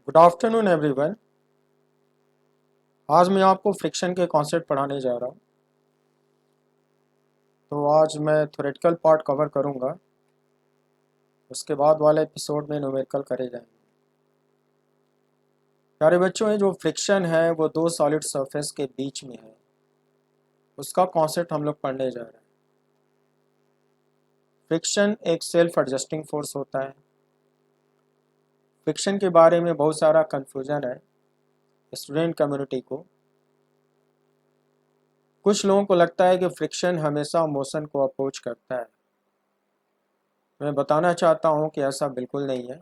Good afternoon everyone. आज मैं आपको फ्रिक्शन के कॉन्सेप्ट पढ़ाने जा रहा हूँ। तो आज मैं थ्योरेटिकल पार्ट कवर करूँगा, उसके बाद वाले एपिसोड में न्यूमेरिकल करे जाएंगे। प्यारे बच्चों, ये जो फ्रिक्शन है वो दो सॉलिड सरफेस के बीच में है, उसका कॉन्सेप्ट हम लोग पढ़ने जा रहे हैं। फ्रिक्शन एक सेल्फ एडजस्टिंग फोर्स होता है। फ्रिक्शन के बारे में बहुत सारा कन्फ्यूजन है स्टूडेंट कम्युनिटी को। कुछ लोगों को लगता है कि फ्रिक्शन हमेशा मोशन को अपोज करता है। मैं बताना चाहता हूँ कि ऐसा बिल्कुल नहीं है।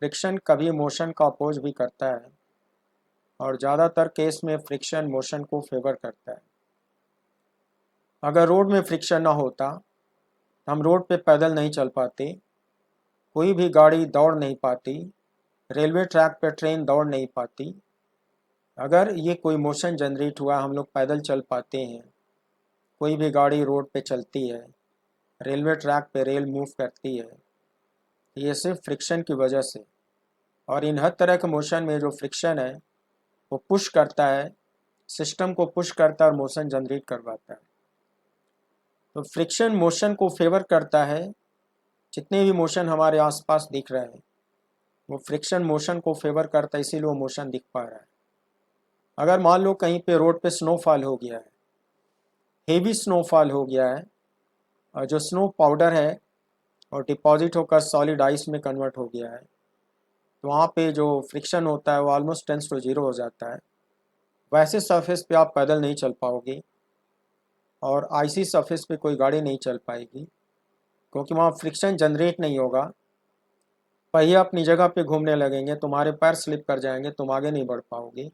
फ्रिक्शन कभी मोशन का अपोज भी करता है और ज़्यादातर केस में फ्रिक्शन मोशन को फेवर करता है। अगर रोड में फ्रिक्शन ना होता, हम रोड पे पैदल नहीं चल पाते, कोई भी गाड़ी दौड़ नहीं पाती, रेलवे ट्रैक पे ट्रेन दौड़ नहीं पाती। अगर ये कोई मोशन जनरेट हुआ, हम लोग पैदल चल पाते हैं, कोई भी गाड़ी रोड पे चलती है, रेलवे ट्रैक पे रेल मूव करती है, ये सिर्फ फ्रिक्शन की वजह से। और इन हर तरह के मोशन में जो फ्रिक्शन है वो पुश करता है, सिस्टम को पुश करता है और मोशन जनरेट करवाता है। तो फ्रिक्शन मोशन को फेवर करता है। जितने भी मोशन हमारे आसपास दिख रहे हैं वो फ्रिक्शन मोशन को फेवर करता है, इसीलिए वो मोशन दिख पा रहा है। अगर मान लो कहीं पे रोड पे स्नोफॉल हो गया है, हेवी स्नोफॉल हो गया है, और जो स्नो पाउडर है और डिपॉजिट होकर सॉलिड आइस में कन्वर्ट हो गया है, तो वहाँ पे जो फ्रिक्शन होता है वो ऑलमोस्ट टेंस टू जीरो हो जाता है। वैसे सरफेस पे आप पैदल नहीं चल पाओगे और आइसी सरफेस पे कोई गाड़ी नहीं चल पाएगी, क्योंकि वहाँ फ्रिक्शन जनरेट नहीं होगा। पहिए अपनी जगह पे घूमने लगेंगे, तुम्हारे पैर स्लिप कर जाएंगे, तुम आगे नहीं बढ़ पाओगे।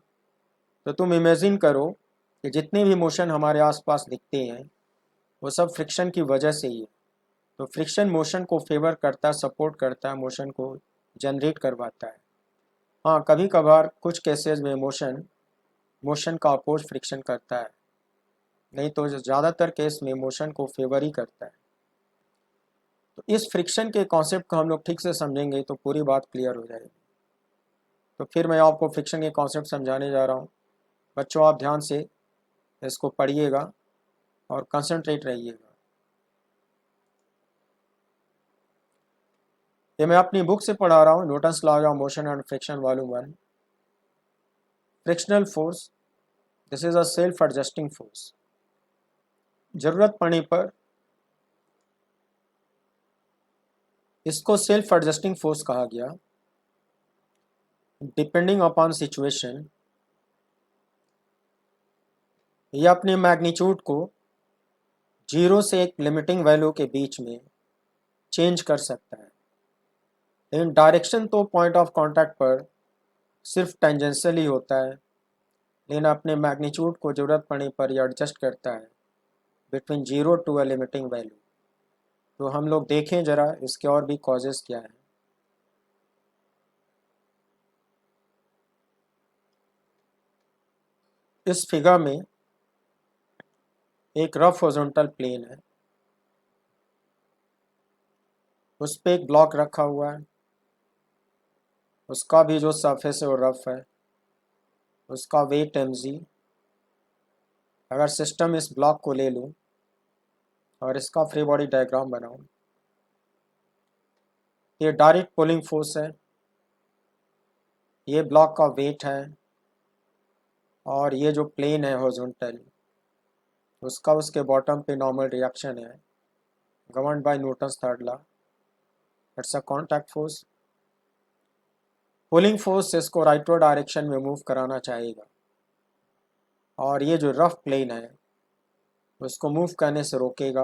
तो तुम इमेजिन करो कि जितने भी मोशन हमारे आसपास दिखते हैं वो सब फ्रिक्शन की वजह से ही है। तो फ्रिक्शन मोशन को फेवर करता है, सपोर्ट करता है, मोशन को जनरेट करवाता है। हाँ, कभी कभार कुछ केसेस में मोशन मोशन का अपोज फ्रिक्शन करता है, नहीं तो ज़्यादातर केस में मोशन को फेवर ही करता है। तो इस फ्रिक्शन के कॉन्सेप्ट को हम लोग ठीक से समझेंगे तो पूरी बात क्लियर हो जाएगी। तो फिर मैं आपको फ्रिक्शन के कॉन्सेप्ट समझाने जा रहा हूँ। बच्चों, आप ध्यान से इसको पढ़िएगा और कंसंट्रेट रहिएगा। ये मैं अपनी बुक से पढ़ा रहा हूँ, Newton's laws of motion and friction volume 1। Frictional force, this is a self adjusting force. जरूरत पड़ने पर इसको सेल्फ एडजस्टिंग फोर्स कहा गया। डिपेंडिंग अपॉन सिचुएशन ये अपने मैग्नीट्यूड को जीरो से एक लिमिटिंग वैल्यू के बीच में चेंज कर सकता है, लेकिन डायरेक्शन तो पॉइंट ऑफ कांटेक्ट पर सिर्फ टेंजेंशियल ही होता है। लेकिन अपने मैग्नीट्यूड को ज़रूरत पड़ने पर यह एडजस्ट करता है between zero to a limiting value. तो हम लोग देखें ज़रा इसके और भी कॉजेज़ क्या हैं। इस फिगर में एक रफ हॉरिजॉन्टल प्लेन है, उस पर एक ब्लॉक रखा हुआ है, उसका भी जो सरफेस है वो रफ है, उसका वेट mg। अगर सिस्टम इस ब्लॉक को ले लूँ और इसका फ्री बॉडी डायग्राम बनाऊँ, ये डायरेक्ट पुलिंग फोर्स है, ये ब्लॉक का वेट है, और ये जो प्लेन है हॉरिजॉन्टल उसका उसके बॉटम पे नॉर्मल रिएक्शन है governed bye Newton's third law. It's a contact force. Pulling force इसको राइटवर्ड डायरेक्शन में मूव कराना चाहेगा, और ये जो रफ प्लेन है उसको मूव करने से रोकेगा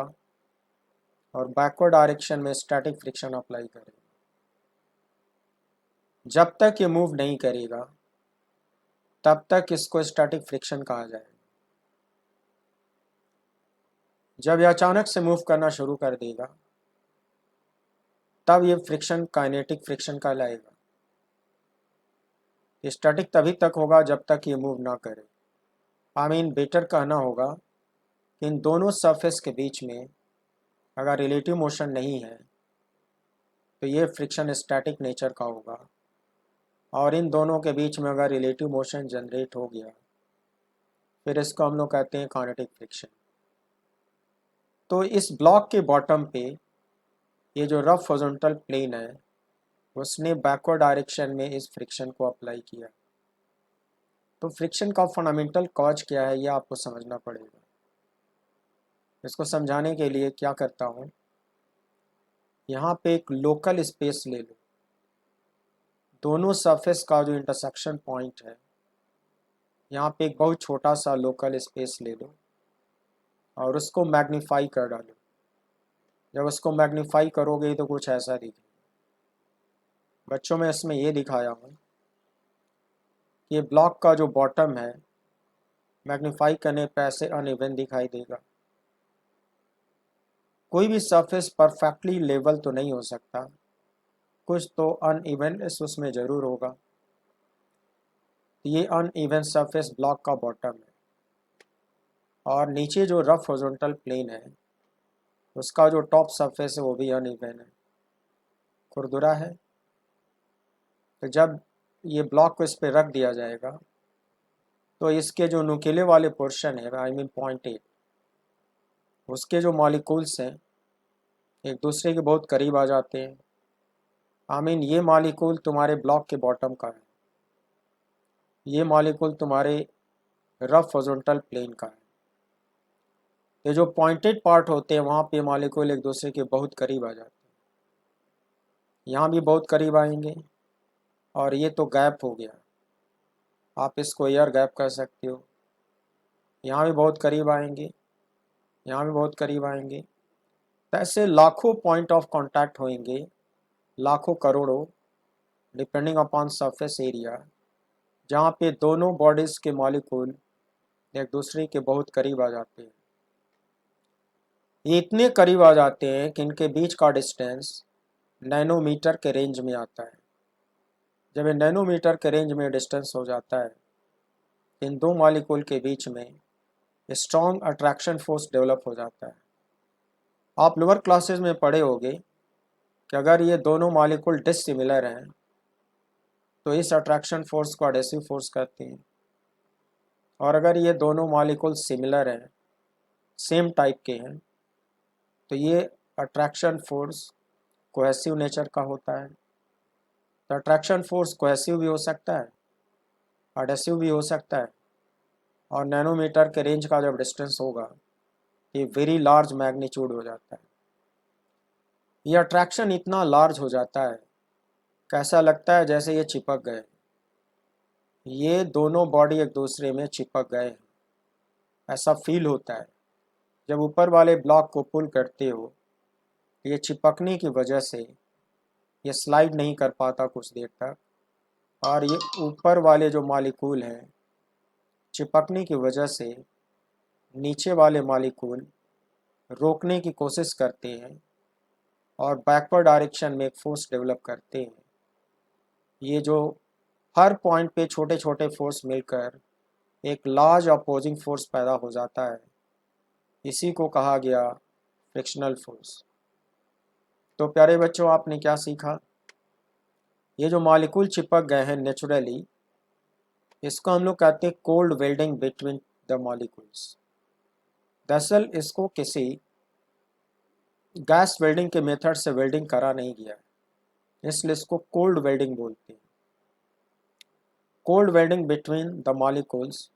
और बैकवर्ड डायरेक्शन में स्टैटिक फ्रिक्शन अप्लाई करेगा। जब तक ये मूव नहीं करेगा तब तक इसको स्टैटिक फ्रिक्शन कहा जाएगा। जब ये अचानक से मूव करना शुरू कर देगा तब ये फ्रिक्शन काइनेटिक फ्रिक्शन कहलाएगा। स्टैटिक तभी तक होगा जब तक ये मूव ना करे। आई मीन बेटर कहना होगा कि इन दोनों सरफेस के बीच में अगर रिलेटिव मोशन नहीं है तो ये फ्रिक्शन स्टैटिक नेचर का होगा। और इन दोनों के बीच में अगर रिलेटिव मोशन जनरेट हो गया, फिर इसको हम लोग कहते हैं काइनेटिक फ्रिक्शन। तो इस ब्लॉक के बॉटम पे ये जो रफ हॉरिजॉन्टल प्लेन है, उसने बैकवर्ड डायरेक्शन में इस फ्रिक्शन को अप्लाई किया। तो फ्रिक्शन का फंडामेंटल कॉज क्या है, ये आपको समझना पड़ेगा। इसको समझाने के लिए क्या करता हूँ, यहाँ पे एक लोकल स्पेस ले लो, दोनों सरफेस का जो इंटरसेक्शन पॉइंट है, यहाँ पे एक बहुत छोटा सा लोकल स्पेस ले लो और उसको मैग्नीफाई कर डालो। जब उसको मैग्नीफाई करोगे तो कुछ ऐसा दिखेगा। बच्चों में इसमें ये दिखाया हूँ कि ये ब्लॉक का जो बॉटम है, मैग्नीफाई करने पे ऐसे अनइवन दिखाई देगा। कोई भी सरफेस परफेक्टली लेवल तो नहीं हो सकता, कुछ तो अनइवननेस उसमें ज़रूर होगा। ये अनइवन सरफेस ब्लॉक का बॉटम है, और नीचे जो रफ हॉरिजॉन्टल प्लेन है, उसका जो टॉप सरफेस है वो भी अनइवन है, खुरदुरा है। तो जब ये ब्लॉक को इस पर रख दिया जाएगा, तो इसके जो नुकीले वाले पोर्शन है, आई मीन पॉइंट 8, उसके जो मॉलिक्यूल्स हैं एक दूसरे के बहुत करीब आ जाते हैं। आई मीन ये मॉलिक्यूल तुम्हारे ब्लॉक के बॉटम का है, ये मॉलिक्यूल तुम्हारे रफ हॉरिजॉन्टल प्लेन का है। ये जो पॉइंटेड पार्ट होते हैं वहाँ पे मॉलिक्यूल एक दूसरे के बहुत करीब आ जाते हैं, यहाँ भी बहुत करीब आएंगे। और ये तो गैप हो गया, आप इसको एयर गैप कर सकते हो। यहाँ भी बहुत करीब आएंगे, यहाँ भी बहुत करीब आएंगे। तो ऐसे लाखों पॉइंट ऑफ कांटेक्ट होंगे, लाखों करोड़ों, डिपेंडिंग अपॉन सरफेस एरिया, जहाँ पे दोनों बॉडीज़ के मॉलिक्यूल एक दूसरे के बहुत करीब आ जाते हैं। ये इतने करीब आ जाते हैं कि इनके बीच का डिस्टेंस नैनोमीटर के रेंज में आता है। जब ये नैनोमीटर के रेंज में डिस्टेंस हो जाता है, इन दो मॉलिक्यूल के बीच में स्ट्रॉन्ग अट्रैक्शन फोर्स डेवलप हो जाता है। आप लोअर क्लासेस में पढ़े होंगे कि अगर ये दोनों मॉलिक्यूल डिसिमिलर हैं तो इस अट्रैक्शन फोर्स को एडेसिव फोर्स कहते हैं, और अगर ये दोनों मॉलिक्यूल सिमिलर हैं, सेम टाइप के हैं, तो ये अट्रैक्शन फोर्स कोहेसिव नेचर का होता है। तो अट्रैक्शन फोर्स कोहेसिव भी हो सकता है, एडेसिव भी हो सकता है, और नैनोमीटर के रेंज का जब डिस्टेंस होगा, ये वेरी लार्ज मैग्नीट्यूड हो जाता है। ये अट्रैक्शन इतना लार्ज हो जाता है, कैसा लगता है जैसे ये चिपक गए, ये दोनों बॉडी एक दूसरे में चिपक गए, ऐसा फील होता है। जब ऊपर वाले ब्लॉक को पुल करते हो, ये चिपकने की वजह से ये स्लाइड नहीं कर पाता कुछ देर तक, और ये ऊपर वाले जो मॉलिक्यूल हैं, चिपकने की वजह से नीचे वाले मॉलिक्यूल रोकने की कोशिश करते हैं और बैकवर्ड डायरेक्शन में एक फोर्स डेवलप करते हैं। ये जो हर पॉइंट पे छोटे छोटे फोर्स मिलकर एक लार्ज अपोजिंग फोर्स पैदा हो जाता है, इसी को कहा गया फ्रिक्शनल फोर्स। तो प्यारे बच्चों, आपने क्या सीखा? ये जो मॉलिक्यूल चिपक गए हैं नेचुरली, इसको हम लोग कहते हैं cold welding between the molecules. दरअसल इसको किसी गैस वेल्डिंग के मेथड से वेल्डिंग करा नहीं गया है, इसलिए इसको कोल्ड वेल्डिंग बोलते हैं। Cold welding between the molecules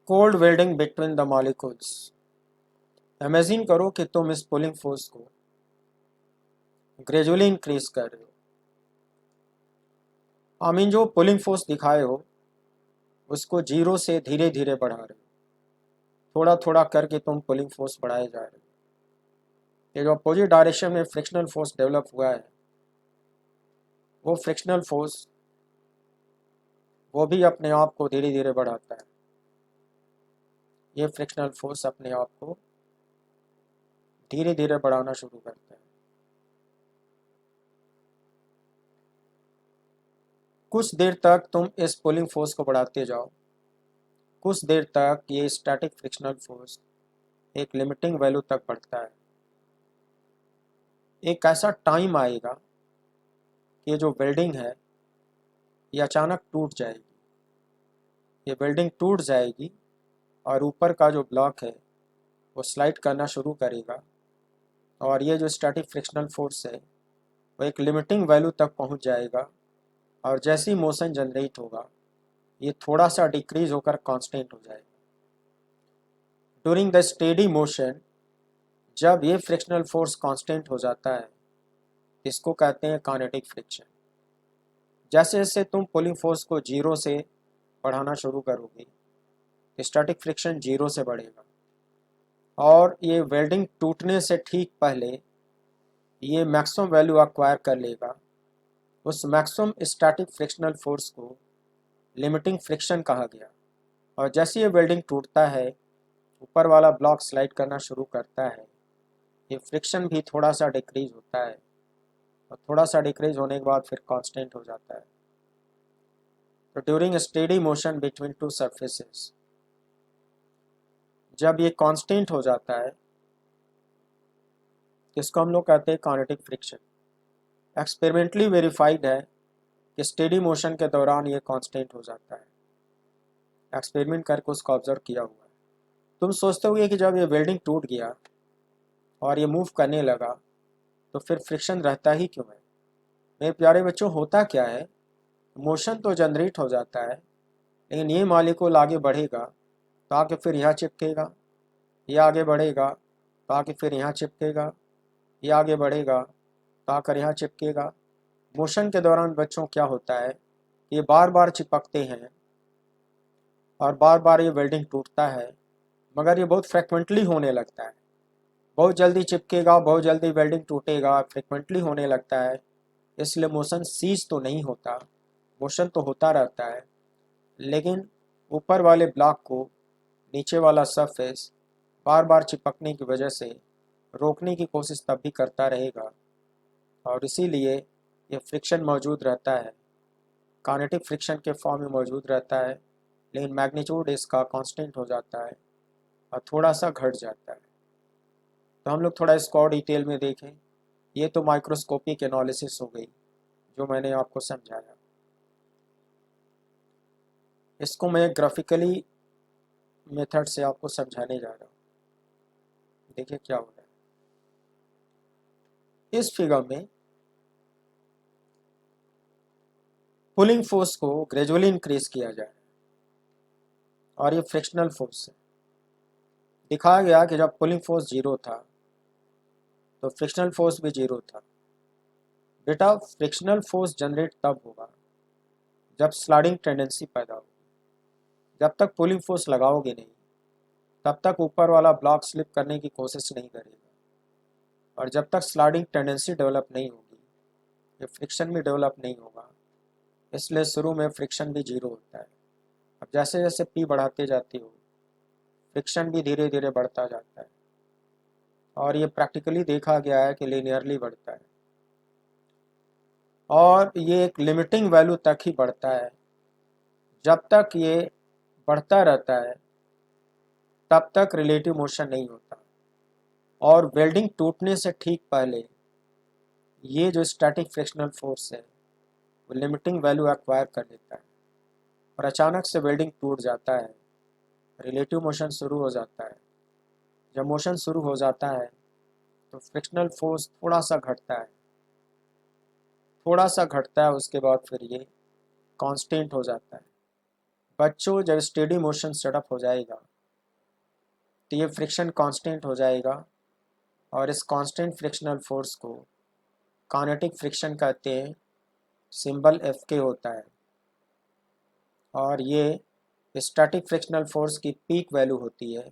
cold welding between the molecules. Imagine करो कि तुम इस पुलिंग फोर्स को ग्रेजुअली इंक्रीज कर रहे हो। आई मीन जो पुलिंग फोर्स दिखाए हो उसको जीरो से धीरे धीरे बढ़ा रहे हो, थोड़ा थोड़ा करके तुम पुलिंग फोर्स बढ़ाए जा रहे हो। ये जो अपोजिट डायरेक्शन में फ्रिक्शनल फोर्स डेवलप हुआ है, वो फ्रिक्शनल फोर्स वो भी अपने आप को धीरे धीरे बढ़ाता है। ये फ्रिक्शनल फोर्स अपने आप को धीरे धीरे बढ़ाना शुरू करता है। कुछ देर तक तुम इस पुलिंग फोर्स को बढ़ाते जाओ। कुछ देर तक ये स्टैटिक फ्रिक्शनल फोर्स एक लिमिटिंग वैल्यू तक बढ़ता है। एक ऐसा टाइम आएगा कि ये जो वेल्डिंग है ये अचानक टूट जाएगी। ये वेल्डिंग टूट जाएगी और ऊपर का जो ब्लॉक है वो स्लाइड करना शुरू करेगा, और ये जो स्टैटिक फ्रिक्शनल फोर्स है वो एक लिमिटिंग वैल्यू तक पहुंच जाएगा, और जैसी मोशन जनरेट होगा ये थोड़ा सा डिक्रीज होकर कांस्टेंट हो जाएगा। ड्यूरिंग द स्टेडी मोशन जब ये फ्रिक्शनल फोर्स कांस्टेंट हो जाता है, इसको कहते हैं काइनेटिक फ्रिक्शन। जैसे जैसे तुम पुलिंग फोर्स को जीरो से बढ़ाना शुरू करोगे, स्टैटिक फ्रिक्शन जीरो से बढ़ेगा, और ये वेल्डिंग टूटने से ठीक पहले ये मैक्सिमम वैल्यू एक्वायर कर लेगा। उस मैक्सिमम स्टैटिक फ्रिक्शनल फोर्स को लिमिटिंग फ्रिक्शन कहा गया। और जैसे ये वेल्डिंग टूटता है, ऊपर वाला ब्लॉक स्लाइड करना शुरू करता है, ये फ्रिक्शन भी थोड़ा सा डिक्रीज होता है, और थोड़ा सा डिक्रीज होने के बाद फिर कांस्टेंट हो जाता है। तो during steady motion between two surfaces जब ये कांस्टेंट हो जाता है, इसको हम लोग कहते हैं काइनेटिक फ्रिक्शन। एक्सपेरिमेंटली वेरीफाइड है कि स्टेडी मोशन के दौरान ये कांस्टेंट हो जाता है। एक्सपेरिमेंट करके उसको ऑब्जर्व किया हुआ है। तुम सोचते होगे कि जब ये वेल्डिंग टूट गया और ये मूव करने लगा तो फिर फ्रिक्शन रहता ही क्यों है। मेरे प्यारे बच्चों, होता क्या है, मोशन तो जनरेट हो जाता है, लेकिन ये मॉलिक्यूल आगे बढ़ेगा तो आके फिर यहाँ चिपकेगा, ये आगे बढ़ेगा तो आके फिर यहाँ चिपकेगा, ये आगे बढ़ेगा तो आकर यहाँ चिपकेगा। मोशन के दौरान बच्चों क्या होता है, ये बार बार चिपकते हैं और बार बार ये वेल्डिंग टूटता है, मगर ये बहुत फ्रिक्वेंटली होने लगता है। बहुत जल्दी चिपकेगा, बहुत जल्दी वेल्डिंग टूटेगा, फ्रिक्वेंटली होने लगता है। इसलिए मोशन सीज तो नहीं होता, मोशन तो होता रहता है, लेकिन ऊपर वाले ब्लॉक को नीचे वाला सरफेस बार बार चिपकने की वजह से रोकने की कोशिश तब भी करता रहेगा, और इसीलिए ये फ्रिक्शन मौजूद रहता है। काइनेटिक फ्रिक्शन के फॉर्म में मौजूद रहता है, लेकिन मैग्नीट्यूड इसका कांस्टेंट हो जाता है और थोड़ा सा घट जाता है। तो हम लोग थोड़ा इसको और डिटेल में देखें। ये तो माइक्रोस्कोपिक एनालिसिस हो गई जो मैंने आपको समझाया। इसको मैं ग्राफिकली मेथड से आपको समझाने जा रहा हूँ। देखिए क्या हो रहा है इस फिगर में। पुलिंग फोर्स को ग्रेजुअली इंक्रीज किया जाए, और ये फ्रिक्शनल फोर्स है। दिखाया गया कि जब पुलिंग फोर्स जीरो था तो फ्रिक्शनल फोर्स भी जीरो था। बेटा, फ्रिक्शनल फोर्स जनरेट तब होगा जब स्लाइडिंग टेंडेंसी पैदा होगी। जब तक पुलिंग फोर्स लगाओगे नहीं, तब तक ऊपर वाला ब्लॉक स्लिप करने की कोशिश नहीं करेगा, और जब तक स्लाइडिंग टेंडेंसी डेवलप नहीं होगी, ये फ्रिक्शन भी डेवलप नहीं होगा। इसलिए शुरू में फ्रिक्शन भी जीरो होता है। अब जैसे जैसे पी बढ़ाते जाते हो, फ्रिक्शन भी धीरे धीरे बढ़ता जाता है, और ये प्रैक्टिकली देखा गया है कि लीनियरली बढ़ता है, और ये एक लिमिटिंग वैल्यू तक ही बढ़ता है। जब तक ये बढ़ता रहता है तब तक रिलेटिव मोशन नहीं होता, और वेल्डिंग टूटने से ठीक पहले ये जो स्टैटिक फ्रिक्शनल फोर्स है वो लिमिटिंग वैल्यू एक्वायर कर लेता है, और अचानक से वेल्डिंग टूट जाता है, रिलेटिव मोशन शुरू हो जाता है। जब मोशन शुरू हो जाता है तो फ्रिक्शनल फोर्स थोड़ा सा घटता है, थोड़ा सा घटता है, उसके बाद फिर ये कांस्टेंट हो जाता है। बच्चों, जब स्टेडी मोशन सेटअप हो जाएगा तो ये फ्रिक्शन कांस्टेंट हो जाएगा, और इस कांस्टेंट फ्रिक्शनल फोर्स को काइनेटिक फ्रिक्शन कहते हैं। सिंबल एफ के होता है, और ये स्टैटिक फ्रिक्शनल फोर्स की पीक वैल्यू होती है।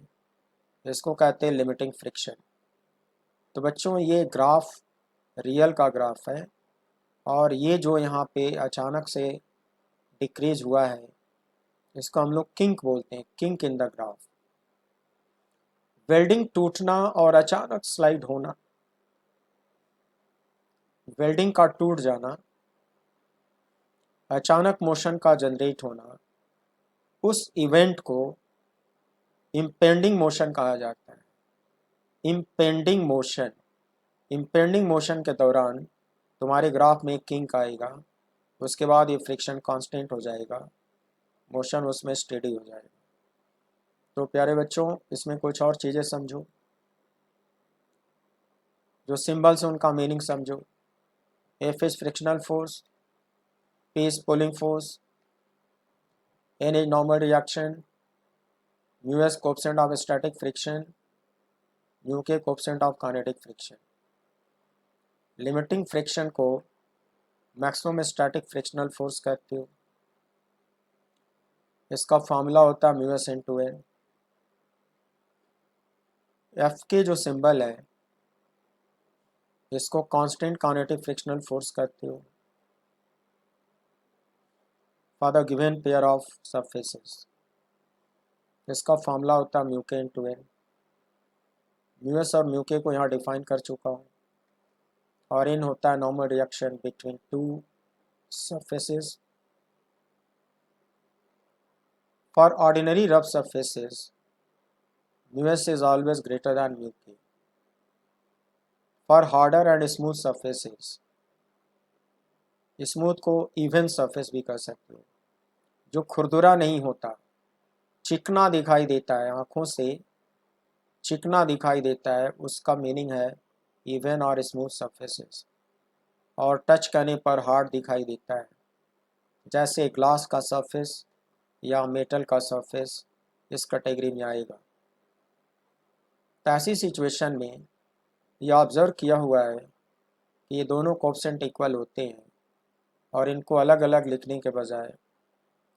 इसको कहते हैं लिमिटिंग फ्रिक्शन। तो बच्चों ये ग्राफ रियल का ग्राफ है, और ये जो यहाँ पे अचानक से डिक्रीज हुआ है इसको हम लोग किंक बोलते हैं, kink in the graph. Welding टूटना और अचानक स्लाइड होना, वेल्डिंग का टूट जाना, अचानक मोशन का जनरेट होना, उस इवेंट को इम्पेंडिंग मोशन कहा जाता है। इम्पेंडिंग मोशन, इम्पेंडिंग मोशन के दौरान तुम्हारे ग्राफ में किंक आएगा, उसके बाद ये फ्रिक्शन कांस्टेंट हो जाएगा, मोशन उसमें स्टेडी हो जाएगा। तो प्यारे बच्चों इसमें कुछ और चीज़ें समझो, जो सिंबल्स हैं उनका मीनिंग समझो। F is frictional force, P is pulling force, N is normal reaction, mu S coefficient of static friction, mu K coefficient of kinetic friction. Limiting friction को मैक्सिमम स्टैटिक फ्रिक्शनल फोर्स कहते हो। इसका formula होता है mu S into N. F के जो symbol है इसको कांस्टेंट काइनेटिक फ्रिक्शनल फोर्स कहते हो for the given pair of surfaces. इसका फॉर्मूला होता है म्यू के इंटू एन। म्यू एस और म्यू के को यहाँ डिफाइन कर चुका हूँ, और इन होता है normal reaction between to surfaces. For ordinary rough surfaces, mu s is always greater than mu k. For harder and smooth surfaces, smooth को इवन सरफेस भी कह सकते हो, जो खुरदुरा नहीं होता, चिकना दिखाई देता है, आँखों से चिकना दिखाई देता है, उसका मीनिंग है इवन और स्मूथ सरफेसेस। और टच करने पर हार्ड दिखाई देता है, जैसे ग्लास का सरफेस या मेटल का सरफेस इस कैटेगरी में आएगा। तो ऐसी सिचुएशन में यह ऑब्जर्व किया हुआ है कि ये दोनों कोएफिशिएंट इक्वल होते हैं, और इनको अलग अलग लिखने के बजाय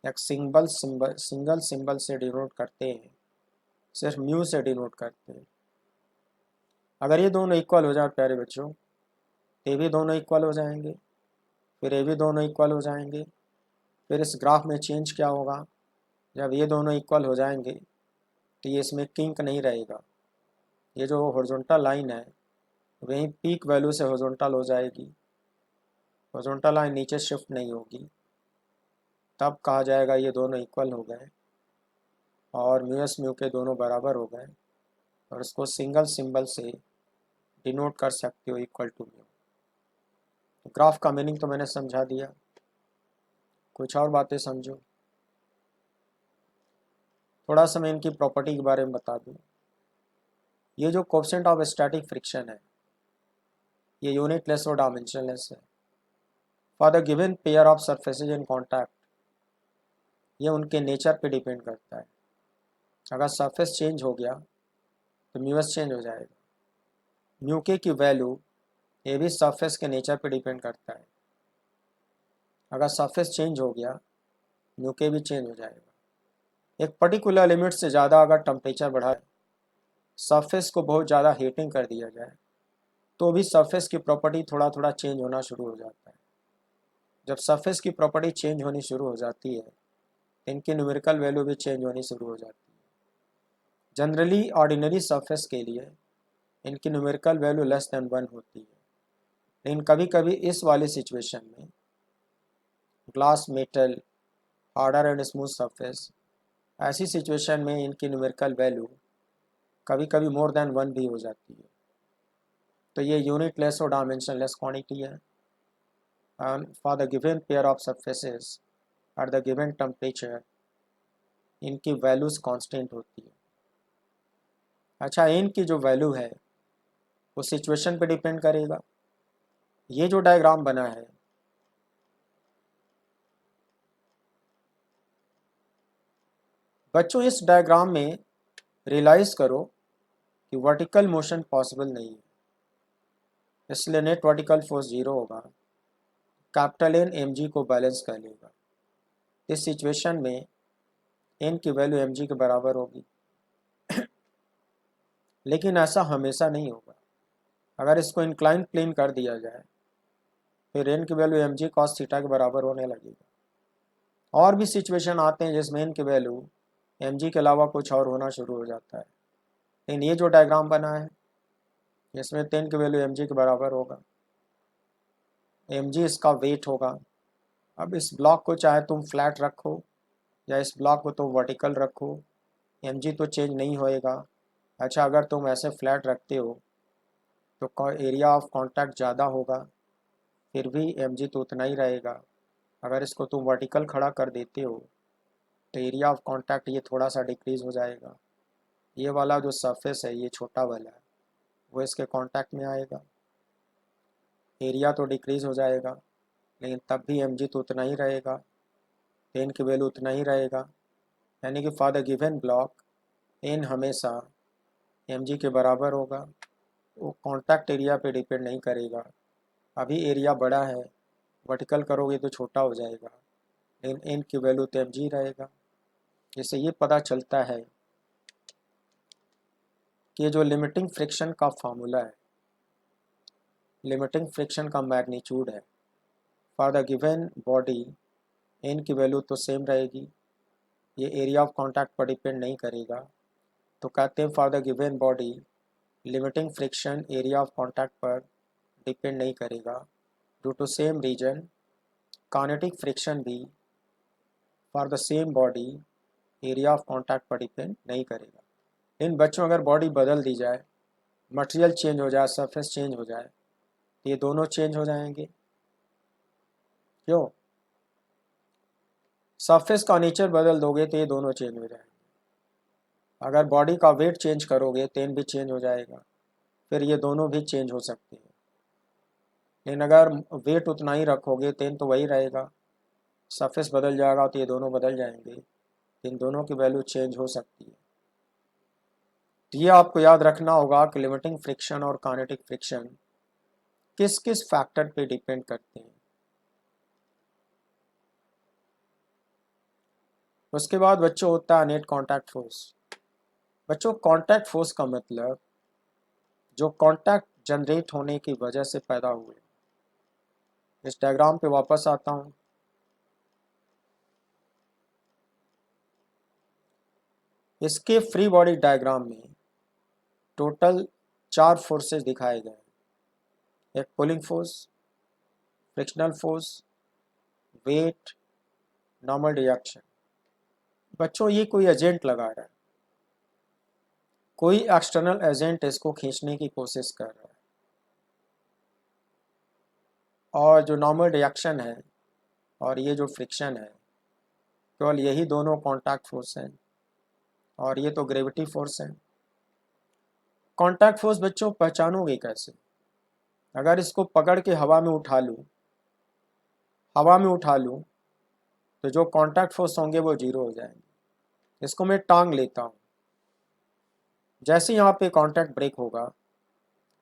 एक सिंगल सिंबल से डिनोट करते हैं, सिर्फ म्यू से डिनोट करते हैं। अगर ये दोनों इक्वल हो जाए प्यारे बच्चों, ये भी दोनों इक्वल हो जाएंगे, फिर ये भी दोनों इक्वल हो जाएंगे। फिर इस ग्राफ में चेंज क्या होगा, जब ये दोनों इक्वल हो जाएंगे तो ये इसमें किंक नहीं रहेगा, ये जो हॉरिजॉन्टल लाइन है वहीं पीक वैल्यू से हॉरिजॉन्टल हो जाएगी, हॉरिजॉन्टल लाइन नीचे शिफ्ट नहीं होगी, तब कहा जाएगा ये दोनों इक्वल हो गए और म्यू एस म्यू के दोनों बराबर हो गए, और इसको सिंगल सिंबल से डिनोट कर सकते हो इक्वल टू म्यू। तो ग्राफ का मीनिंग तो मैंने समझा दिया, कुछ और बातें समझो। थोड़ा सा मैं इनकी प्रॉपर्टी के बारे में बता दूँ। ये जो कोएफिशिएंट ऑफ स्टैटिक फ्रिक्शन है ये यूनिटलेस और डायमेंशनलेस है। For the given pair of surfaces in contact, ये उनके नेचर पे डिपेंड करता है। अगर सरफेस चेंज हो गया तो म्यू एस चेंज हो जाएगा। म्यू के की वैल्यू ये भी सरफेस के नेचर पे डिपेंड करता है, अगर सरफेस चेंज हो गया म्यू के भी चेंज हो जाएगा। एक पर्टिकुलर लिमिट से ज़्यादा अगर टेम्परेचर बढ़ा, सरफेस को बहुत ज़्यादा हीटिंग कर दिया जाए, तो भी सरफेस की प्रॉपर्टी थोड़ा थोड़ा चेंज होना शुरू हो जाता है। जब सरफेस की प्रॉपर्टी चेंज होनी शुरू हो जाती है तो इनकी न्यूमेरिकल वैल्यू भी चेंज होनी शुरू हो जाती है। जनरली ऑर्डिनरी सरफेस के लिए इनकी न्यूमेरिकल वैल्यू लेस देन 1 होती है, लेकिन कभी कभी इस वाली सिचुएशन में glass, metal, harder and smooth surface, ऐसी सिचुएशन में इनकी न्यूमेरिकल वैल्यू कभी कभी मोर देन 1 भी हो जाती है। तो ये यूनिटलेस और डायमेंशनलेस क्वांटिटी है, and for the given pair of surfaces at the given temperature इनकी वैल्यूज कांस्टेंट होती है। अच्छा, इनकी जो वैल्यू है वो सिचुएशन पे डिपेंड करेगा। ये जो डायग्राम बना है बच्चों, इस डायग्राम में रियलाइज करो कि वर्टिकल मोशन पॉसिबल नहीं है, इसलिए नेट वर्टिकल फोर्स 0 होगा। कैपिटल एन एम जी को बैलेंस कर लेगा। इस सिचुएशन में एन की वैल्यू एम जी के बराबर होगी, लेकिन ऐसा हमेशा नहीं होगा। अगर इसको इंक्लाइन प्लेन कर दिया जाए फिर एन की value m g cos theta के बराबर होने लगेगा। और भी सिचुएशन आते हैं जिसमें एन की वैल्यू एम जी के अलावा कुछ और होना शुरू हो जाता है। लेकिन ये जो डायग्राम बना है इसमें टेन की वैल्यू एम जी के बराबर होगा, एम जी इसका वेट होगा। अब इस ब्लॉक को चाहे तुम फ्लैट रखो या इस ब्लॉक को तुम वर्टिकल रखो, एम जी तो चेंज नहीं होएगा। अच्छा, अगर तुम ऐसे फ्लैट रखते हो तो एरिया ऑफ कॉन्टैक्ट ज़्यादा होगा, फिर भी एम जी तो उतना ही रहेगा। अगर इसको तुम वर्टिकल खड़ा कर देते हो तो एरिया ऑफ कॉन्टैक्ट ये थोड़ा सा डिक्रीज़ हो जाएगा। ये वाला जो सरफेस है ये छोटा वाला है वो इसके कांटेक्ट में आएगा, एरिया तो डिक्रीज़ हो जाएगा लेकिन तब भी एम जी तो उतना ही रहेगा, एन की वैल्यू उतना ही रहेगा। यानी कि for the given block N हमेशा एम जी के बराबर होगा। वो कांटेक्ट एरिया पे डिपेंड नहीं करेगा। अभी एरिया बड़ा है, वर्टिकल करोगे तो छोटा हो जाएगा, लेकिन एन की वैल्यू तो एम जी रहेगा। इससे ये पता चलता है कि जो लिमिटिंग फ्रिक्शन का फार्मूला है, लिमिटिंग फ्रिक्शन का मैग्नीट्यूड है for the given body, N की वैल्यू तो सेम रहेगी, ये एरिया ऑफ कॉन्टैक्ट पर डिपेंड नहीं करेगा। तो कहते हैं for the given body limiting friction area of contact पर डिपेंड नहीं करेगा। Due to same reason kinetic friction भी for the same body area of contact पर डिपेंड नहीं करेगा। इन बच्चों अगर बॉडी बदल दी जाए, मटेरियल चेंज हो जाए, सरफेस चेंज हो जाए तो ये दोनों चेंज हो जाएंगे। क्यों? सरफेस का नेचर बदल दोगे तो ये दोनों चेंज हो जाएंगे। अगर बॉडी का वेट चेंज करोगे तो भी चेंज हो जाएगा, फिर ये दोनों भी चेंज हो सकते हैं। लेकिन अगर वेट उतना ही रखोगे तो वही रहेगा, सरफेस बदल जाएगा तो ये दोनों बदल जाएंगे, इन दोनों की वैल्यू चेंज हो सकती है। तो ये आपको याद रखना होगा कि लिमिटिंग फ्रिक्शन और काइनेटिक फ्रिक्शन किस किस फैक्टर पे डिपेंड करते हैं। उसके बाद बच्चों होता है नेट कांटेक्ट फोर्स। बच्चों कांटेक्ट फोर्स का मतलब जो कांटेक्ट जनरेट होने की वजह से पैदा हुए। इस डायग्राम पे वापस आता हूँ। इसके फ्री बॉडी डायग्राम में टोटल 4 फोर्सेस दिखाए गए हैं। एक pulling force, frictional force, weight, normal reaction. बच्चों ये कोई एजेंट लगा रहा है, कोई एक्सटर्नल एजेंट इसको खींचने की कोशिश कर रहा है। और जो नॉर्मल रिएक्शन है और ये जो फ्रिक्शन है, केवल यही दोनों कॉन्टैक्ट फोर्स हैं और ये तो ग्रेविटी फोर्स है। कॉन्टैक्ट फोर्स बच्चों पहचानोगे कैसे? अगर इसको पकड़ के हवा में उठा लूँ तो जो कॉन्टैक्ट फोर्स होंगे वो जीरो हो जाएंगे। इसको मैं टांग लेता हूँ, जैसे यहाँ पे कॉन्टैक्ट ब्रेक होगा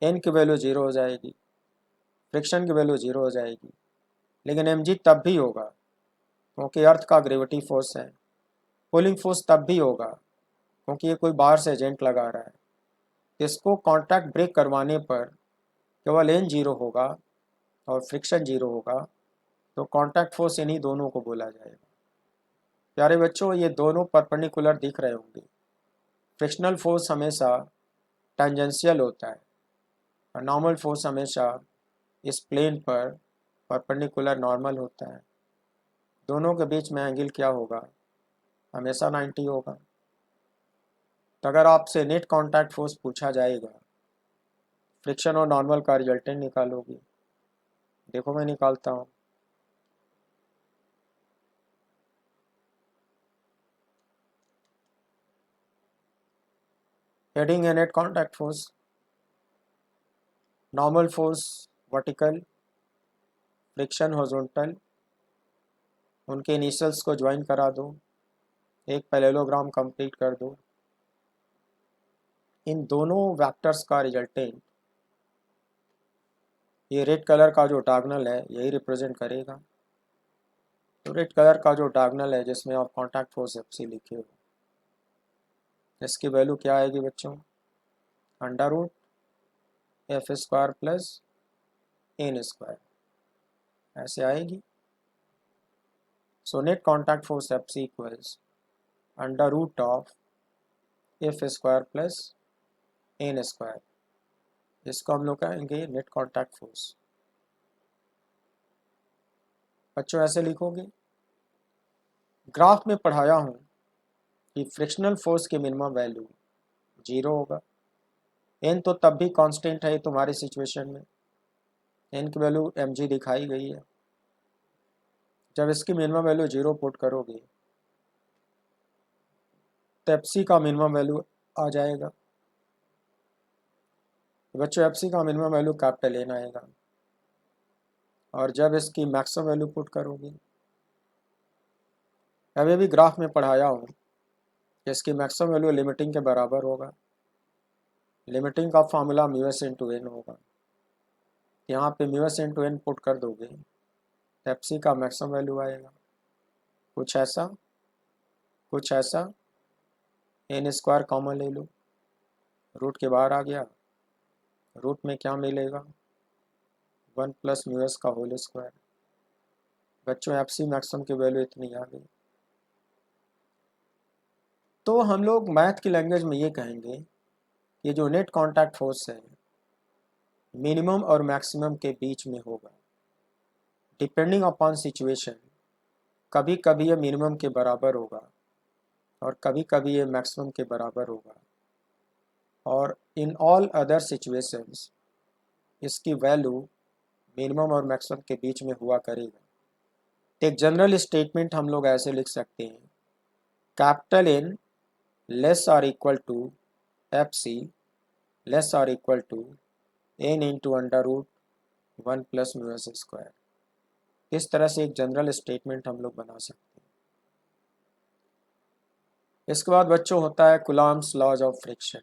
एन की वैल्यू जीरो हो जाएगी, फ्रिक्शन की वैल्यू जीरो हो जाएगी, लेकिन एम जी तब भी होगा क्योंकि अर्थ का ग्रेविटी फोर्स है। पुलिंग फोर्स तब भी होगा क्योंकि ये कोई बाहर से एजेंट लगा रहा है। इसको कॉन्टैक्ट ब्रेक करवाने पर केवल एन जीरो होगा और फ्रिक्शन जीरो होगा, तो कॉन्टैक्ट फोर्स इन्हीं दोनों को बोला जाएगा। प्यारे बच्चों, ये दोनों परपेंडिकुलर दिख रहे होंगे। फ्रिक्शनल फोर्स हमेशा टेंजेंशियल होता है और नॉर्मल फोर्स हमेशा इस प्लेन पर परपेंडिकुलर नॉर्मल होता है। दोनों के बीच में एंगल क्या होगा? हमेशा 90 होगा। तो अगर आपसे नेट कांटेक्ट फोर्स पूछा जाएगा, फ्रिक्शन और नॉर्मल का रिजल्टेंट निकालोगे। देखो मैं निकालता हूँ। हेडिंग है net contact force, normal force vertical, friction horizontal. उनके इनिशियल्स को ज्वाइन करा दो, एक पैरेललोग्राम कंप्लीट कर दो। इन दोनों वेक्टर्स का रिजल्टेंट ये रेड कलर का जो डायगोनल है यही रिप्रेजेंट करेगा। तो रेड कलर का जो डायगोनल है जिसमें आप कांटेक्ट फोर्स एफसी लिखे हो, इसकी वैल्यू क्या आएगी बच्चों? Under root F square plus N square ऐसे आएगी। So net contact force F C equals under root of F square plus N square. इसको हम लोग कहेंगे नेट कॉन्टैक्ट फोर्स। बच्चों ऐसे लिखोगे, ग्राफ में पढ़ाया हूँ कि फ्रिक्शनल फोर्स की मिनिमम वैल्यू 0 होगा। एन तो तब भी कांस्टेंट है तुम्हारी सिचुएशन में, एन की वैल्यू mg दिखाई गई है। जब इसकी मिनिमम वैल्यू 0 पुट करोगे तो एफ सी का मिनिमम वैल्यू आ जाएगा। तो बच्चों एफ सी का मिनिमम वैल्यू कैपिटल एन आएगा, और जब इसकी मैक्सिमम वैल्यू पुट करोगे, अभी भी ग्राफ में पढ़ाया हूँ कि इसकी मैक्सिमम वैल्यू लिमिटिंग के बराबर होगा। लिमिटिंग का formula mu S into N होगा। यहाँ पे mu S into N put कर दोगे तो एफ सी का मैक्सिमम वैल्यू आएगा कुछ ऐसा। एन स्क्वायर कॉमन ले लो, रूट के बाहर आ गया, रूट में क्या मिलेगा 1 प्लस म्यू एस का होल स्क्वायर। बच्चों एफ सी मैक्सिमम की वैल्यू इतनी आ गई। तो हम लोग मैथ की लैंग्वेज में ये कहेंगे कि जो नेट कॉन्टैक्ट फोर्स है मिनिमम और मैक्सिमम के बीच में होगा, डिपेंडिंग अपॉन सिचुएशन। कभी कभी ये मिनिमम के बराबर होगा और कभी कभी ये मैक्सिमम के बराबर होगा, और इन ऑल अदर सिचुएशंस इसकी वैल्यू मिनिमम और मैक्सिमम के बीच में हुआ करेगा। एक जनरल स्टेटमेंट हम लोग ऐसे लिख सकते हैं, कैपिटल एन लेस और equal to F C less और equal to N into under root 1 plus mu S square. इस तरह से एक जनरल स्टेटमेंट हम लोग बना सकते हैं। इसके बाद बच्चों होता है कूलॉम्स लॉज ऑफ फ्रिक्शन।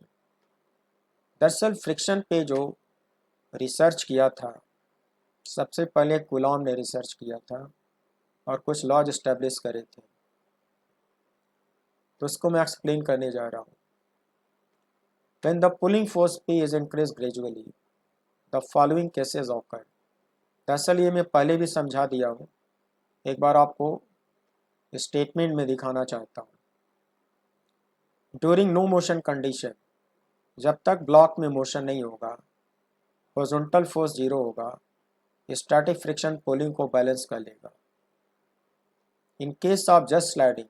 दरअसल फ्रिक्शन पे जो रिसर्च किया था, सबसे पहले कूलॉम ने रिसर्च किया था और कुछ लॉज इस्टेब्लिश करे थे, तो उसको मैं एक्सप्लेन करने जा रहा हूँ। When the pulling force P is increased gradually, the following cases occur। दरअसल ये मैं पहले भी समझा दिया हूँ, एक बार आपको स्टेटमेंट में दिखाना चाहता हूँ। ड्यूरिंग नो मोशन कंडीशन, जब तक ब्लॉक में मोशन नहीं होगा, हॉरिजॉन्टल फोर्स 0 होगा, स्टैटिक फ्रिक्शन पुलिंग को बैलेंस कर लेगा। In case of just sliding,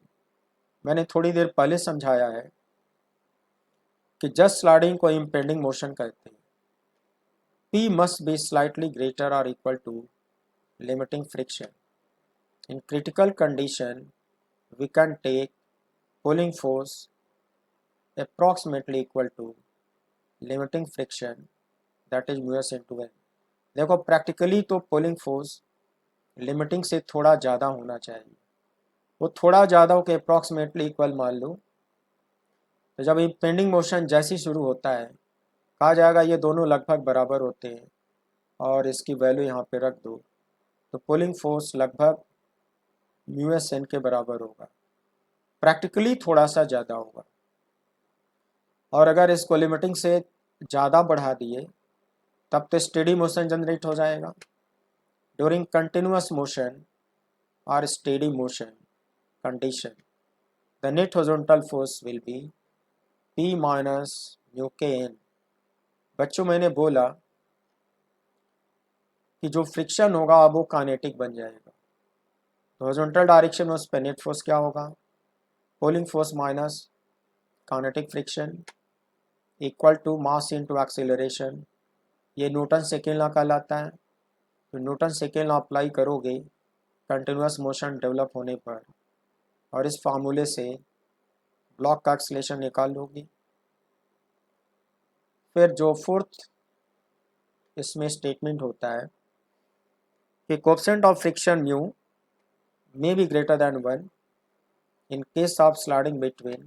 मैंने थोड़ी देर पहले समझाया है कि जस्ट स्लाइडिंग को इम्पेंडिंग मोशन कहते हैं। P must be slightly greater or equal to limiting friction. In critical condition, we can take pulling force approximately equal to limiting friction, that is mu s into n। देखो practically तो pulling force limiting से थोड़ा ज़्यादा होना चाहिए, वो थोड़ा ज़्यादा हो के अप्रॉक्सीमेटली इक्वल मान लो। तो जब इम्पेंडिंग मोशन जैसे शुरू होता है, कहा जाएगा ये दोनों लगभग बराबर होते हैं, और इसकी वैल्यू यहाँ पे रख दो, तो पुलिंग फोर्स लगभग म्यू एस एन के बराबर होगा, प्रैक्टिकली थोड़ा सा ज़्यादा होगा। और अगर इसको लिमिटिंग से ज़्यादा बढ़ा दिए तब तो स्टेडी मोशन जनरेट हो जाएगा। ड्यूरिंग कंटिन्यूअस मोशन और steady motion condition, the net horizontal force will be P minus mu के एन। बच्चों मैंने बोला कि जो फ्रिक्शन होगा वो काइनेटिक बन जाएगा, तो हॉरिजॉन्टल डायरेक्शन में उस पर नेट फोर्स क्या होगा, pulling force minus kinetic friction equal to mass into acceleration. ये न्यूटन सेकेंड लॉ कहलाता है। तो न्यूटन सेकेंड लॉ अप्लाई करोगे कंटिन्यूअस मोशन डेवलप होने पर, और इस फार्मूले से ब्लॉक का एक्सेलरेशन निकाल लोगे। फिर जो फोर्थ इसमें स्टेटमेंट होता है कि coefficient of friction mu may be greater than 1 in case of sliding between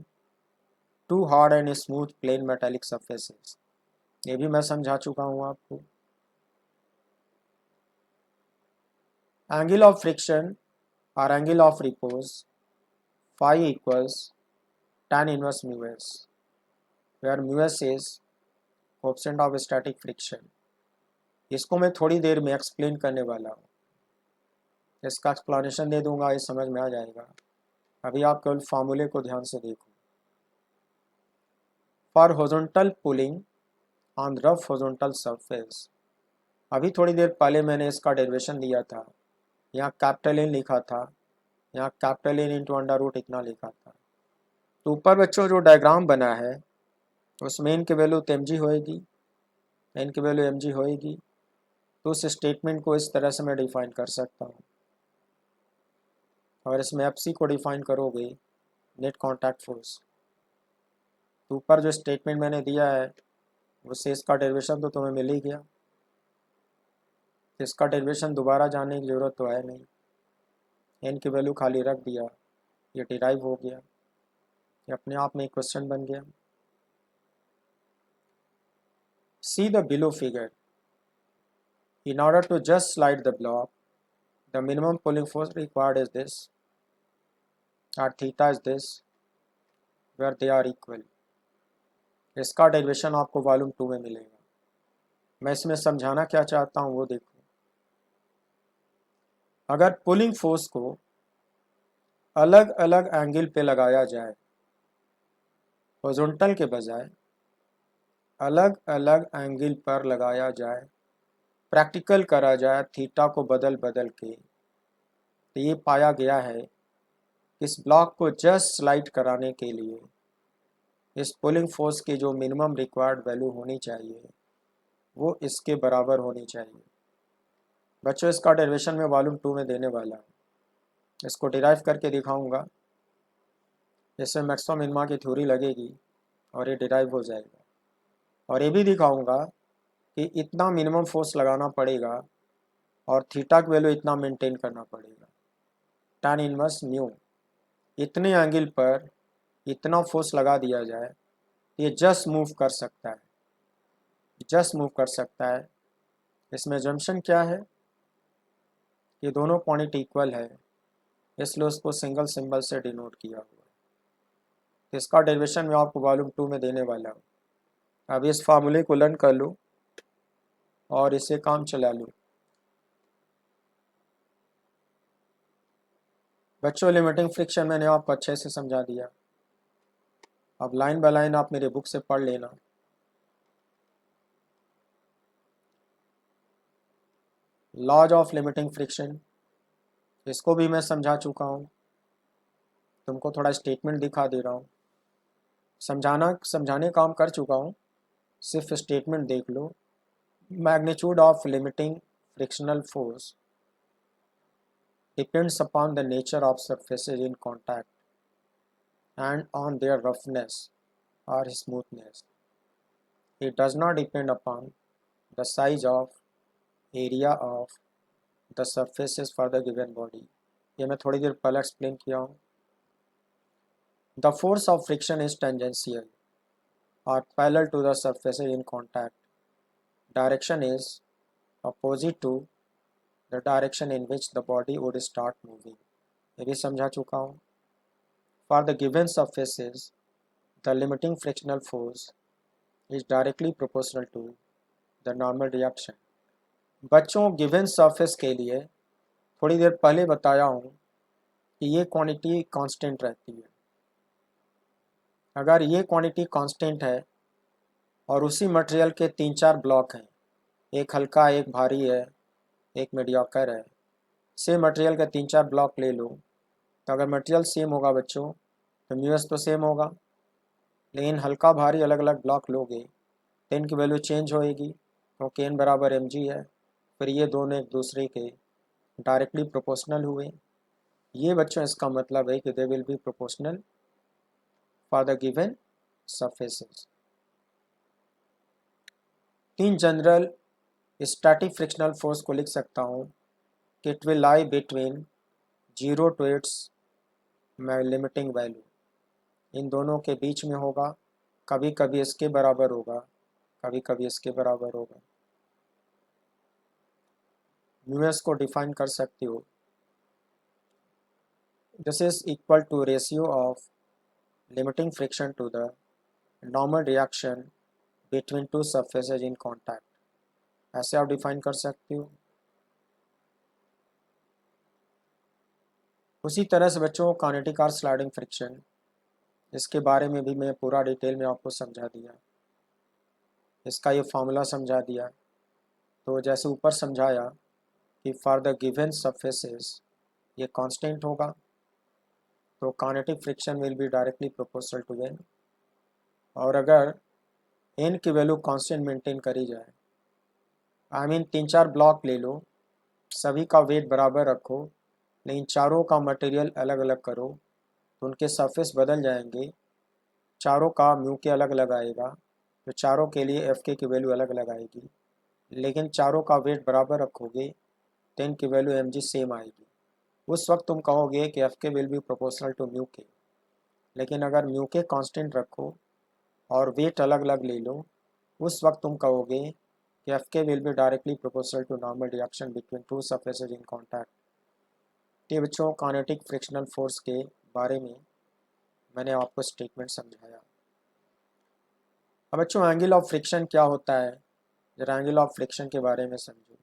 two hard and smooth plain metallic surfaces। ये भी मैं समझा चुका हूँ आपको। एंगल ऑफ फ्रिक्शन और angle of repose phi equals tan inverse mu s, where mu s is coefficient of static friction। इसको मैं थोड़ी देर में एक्सप्लेन करने वाला हूँ, इसका एक्सप्लेनेशन दे दूंगा, ये समझ में आ जाएगा। अभी आप केवल फार्मूले को ध्यान से देखो। For horizontal pulling on rough horizontal surface, अभी थोड़ी देर पहले मैंने इसका डेरिवेशन दिया था। यहाँ कैपिटल एन लिखा था, यहाँ capital N into under root इतना लिखा था। तो ऊपर बच्चों जो डायग्राम बना है उसमें एन की वैल्यू तो mg होएगी, एन की वैल्यू mg होएगी। तो उस स्टेटमेंट को इस तरह से मैं डिफाइन कर सकता हूँ, और इसमें एफ को डिफाइन करोगे नेट कॉन्टैक्ट फोर्स। तो ऊपर जो स्टेटमेंट मैंने दिया है उससे इसका डेरिवेशन तो तुम्हें मिल ही गया, इसका डेरिवेशन दोबारा जानने की ज़रूरत तो है नहीं, एन की वैल्यू खाली रख दिया, ये डिराइव हो गया, ये अपने आप में एक क्वेश्चन बन गया। See the below figure, in order to just slide the block the minimum pulling force required is this और theta is this where they are equal. इसका डेरिवेशन आपको वॉल्यूम 2 में मिलेगा। मैं इसमें समझाना क्या चाहता हूँ वो देखो। अगर पुलिंग फोर्स को अलग अलग एंगल पे लगाया जाए, हॉरिजॉन्टल के बजाय अलग अलग एंगल पर लगाया जाए, प्रैक्टिकल करा जाए थीटा को बदल बदल के, तो ये पाया गया है कि इस ब्लॉक को जस्ट स्लाइड कराने के लिए इस पुलिंग फोर्स की जो मिनिमम रिक्वायर्ड वैल्यू होनी चाहिए वो इसके बराबर होनी चाहिए। बच्चों इसका डेरिवेशन में वॉल्यूम 2 में देने वाला है, इसको डिराइव करके दिखाऊंगा, इससे मैक्सिमम मिनिमा की थ्योरी लगेगी और ये डिराइव हो जाएगा। और ये भी दिखाऊंगा कि इतना मिनिमम फोर्स लगाना पड़ेगा और थीटा की वैल्यू इतना मेंटेन करना पड़ेगा, tan इनवर्स म्यू, इतने एंगल पर इतना फोर्स लगा दिया जाए ये जस्ट मूव कर सकता है, जस्ट मूव कर सकता है। इसमें जम्पशन क्या है, ये दोनों पॉइंट इक्वल है, इसलिए उसको सिंगल सिंबल से डिनोट किया हुआ है। इसका डेरिवेशन में आपको वॉल्यूम 2 में देने वाला हूँ। अब इस फार्मूले को लर्न कर लो और इसे काम चला लो। बच्चों लिमिटिंग फ्रिक्शन मैंने आपको अच्छे से समझा दिया, अब लाइन बाय लाइन आप मेरे बुक से पढ़ लेना। लॉज ऑफ लिमिटिंग फ्रिक्शन, इसको भी मैं समझा चुका हूँ, तुमको थोड़ा स्टेटमेंट दिखा दे रहा हूँ, समझाने काम कर चुका हूँ, सिर्फ स्टेटमेंट देख लो। Magnitude of limiting frictional force depends upon the nature of surfaces in contact and on their roughness or smoothness. It does not depend upon the size of area of the surfaces for the given body. ये मैं थोड़ी देर पहले explain किया हूँ। The force of friction is tangential or parallel to the surfaces in contact. Direction is opposite to the direction in which the body would start moving. ये भी समझा चुका हूँ। For the given surfaces, the limiting frictional force is directly proportional to the normal reaction. बच्चों given surface के लिए थोड़ी देर पहले बताया हूँ कि ये क्वांटिटी कांस्टेंट रहती है। अगर ये क्वांटिटी कांस्टेंट है और उसी मटेरियल के 3-4 ब्लॉक हैं, एक हल्का एक भारी है एक मीडियोकर है, सेम मटेरियल के 3-4 ब्लॉक ले लो, तो अगर मटेरियल सेम होगा बच्चों तो म्यूएस तो सेम होगा, लेकिन हल्का भारी अलग अलग ब्लॉक लोगे तो इनकी वैल्यू चेंज होएगी, क्योंकि n बराबर mg है। फिर ये दोनों एक दूसरे के डायरेक्टली प्रोपोर्शनल हुए। ये बच्चों इसका मतलब है कि they will be proportional for the given surfaces. 3 general static frictional force को लिख सकता हूँ कि it will lie between 0 to its limiting value, इन दोनों के बीच में होगा, कभी कभी इसके बराबर होगा, कभी कभी इसके बराबर होगा। म्यूएस को डिफाइन कर सकते हो, this is equal to ratio of limiting friction to the normal reaction between two surfaces in contact. ऐसे आप डिफाइन कर सकते हो। उसी तरह से बच्चों काइनेटिक और स्लाइडिंग फ्रिक्शन, इसके बारे में भी मैं पूरा डिटेल में आपको समझा दिया, इसका ये फार्मूला समझा दिया। तो जैसे ऊपर समझाया कि फॉर द गिवन सरफेसेस ये कांस्टेंट होगा, तो kinetic friction will be directly proportional to n। और अगर n की वैल्यू कांस्टेंट मेंटेन करी जाए, आई मीन 3-4 ब्लॉक ले लो, सभी का वेट बराबर रखो, लेकिन चारों का मटेरियल अलग अलग करो, तो उनके सरफेस बदल जाएंगे, चारों का म्यू के अलग अलग आएगा, तो चारों के लिए एफ के की वैल्यू अलग अलग आएगी। लेकिन चारों का वेट बराबर रखोगे तो n की वैल्यू एम जी सेम आएगी। उस वक्त तुम कहोगे कि F K will be proportional to mu K. लेकिन अगर म्यू के कांस्टेंट रखो और वेट अलग अलग ले लो, उस वक्त तुम कहोगे कि F K will be directly proportional to normal reaction between two surfaces in contact. ये बच्चों काइनेटिक फ्रिक्शनल फोर्स के बारे में मैंने आपको स्टेटमेंट समझाया। अब बच्चों एंगल ऑफ फ्रिक्शन क्या होता है, जरा एंगल ऑफ फ्रिक्शन के बारे में समझो।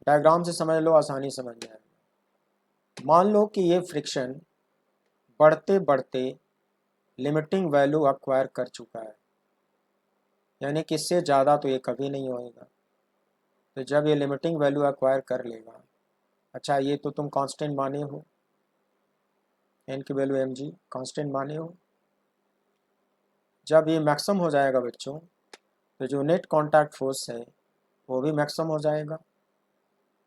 डायग्राम से समझ लो, आसानी समझ में आएगा। मान लो कि ये फ्रिक्शन बढ़ते बढ़ते लिमिटिंग वैल्यू अक्वायर कर चुका है, यानी कि इससे ज़्यादा तो ये कभी नहीं होएगा। तो जब ये लिमिटिंग वैल्यू अक्वायर कर लेगा, अच्छा ये तो तुम कांस्टेंट माने हो, एन की वैल्यू एम जी कांस्टेंट माने हो। जब ये मैक्सिमम हो जाएगा बच्चों, तो जो नेट कांटेक्ट फोर्स है वो भी मैक्सिमम हो जाएगा।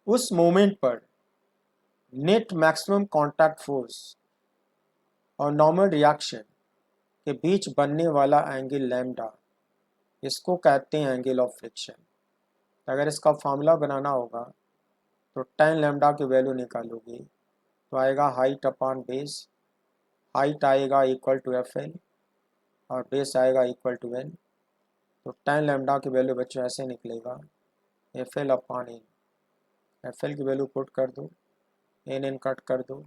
उस मोमेंट पर नेट मैक्सिमम कांटेक्ट फोर्स और नॉर्मल रिएक्शन के बीच बनने वाला एंगल लैम्डा, इसको कहते हैं एंगल ऑफ फ्रिक्शन। अगर इसका फार्मूला बनाना होगा तो tan लैम्डा की वैल्यू निकालोगे तो आएगा हाइट अपॉन बेस, हाइट आएगा इक्वल टू एफ एल और बेस आएगा इक्वल टू एन। तो tan लैम्डा की वैल्यू बच्चों ऐसे निकलेगा F L upon N. F L की वैल्यू पुट कर दो, एन एन कट कर दो,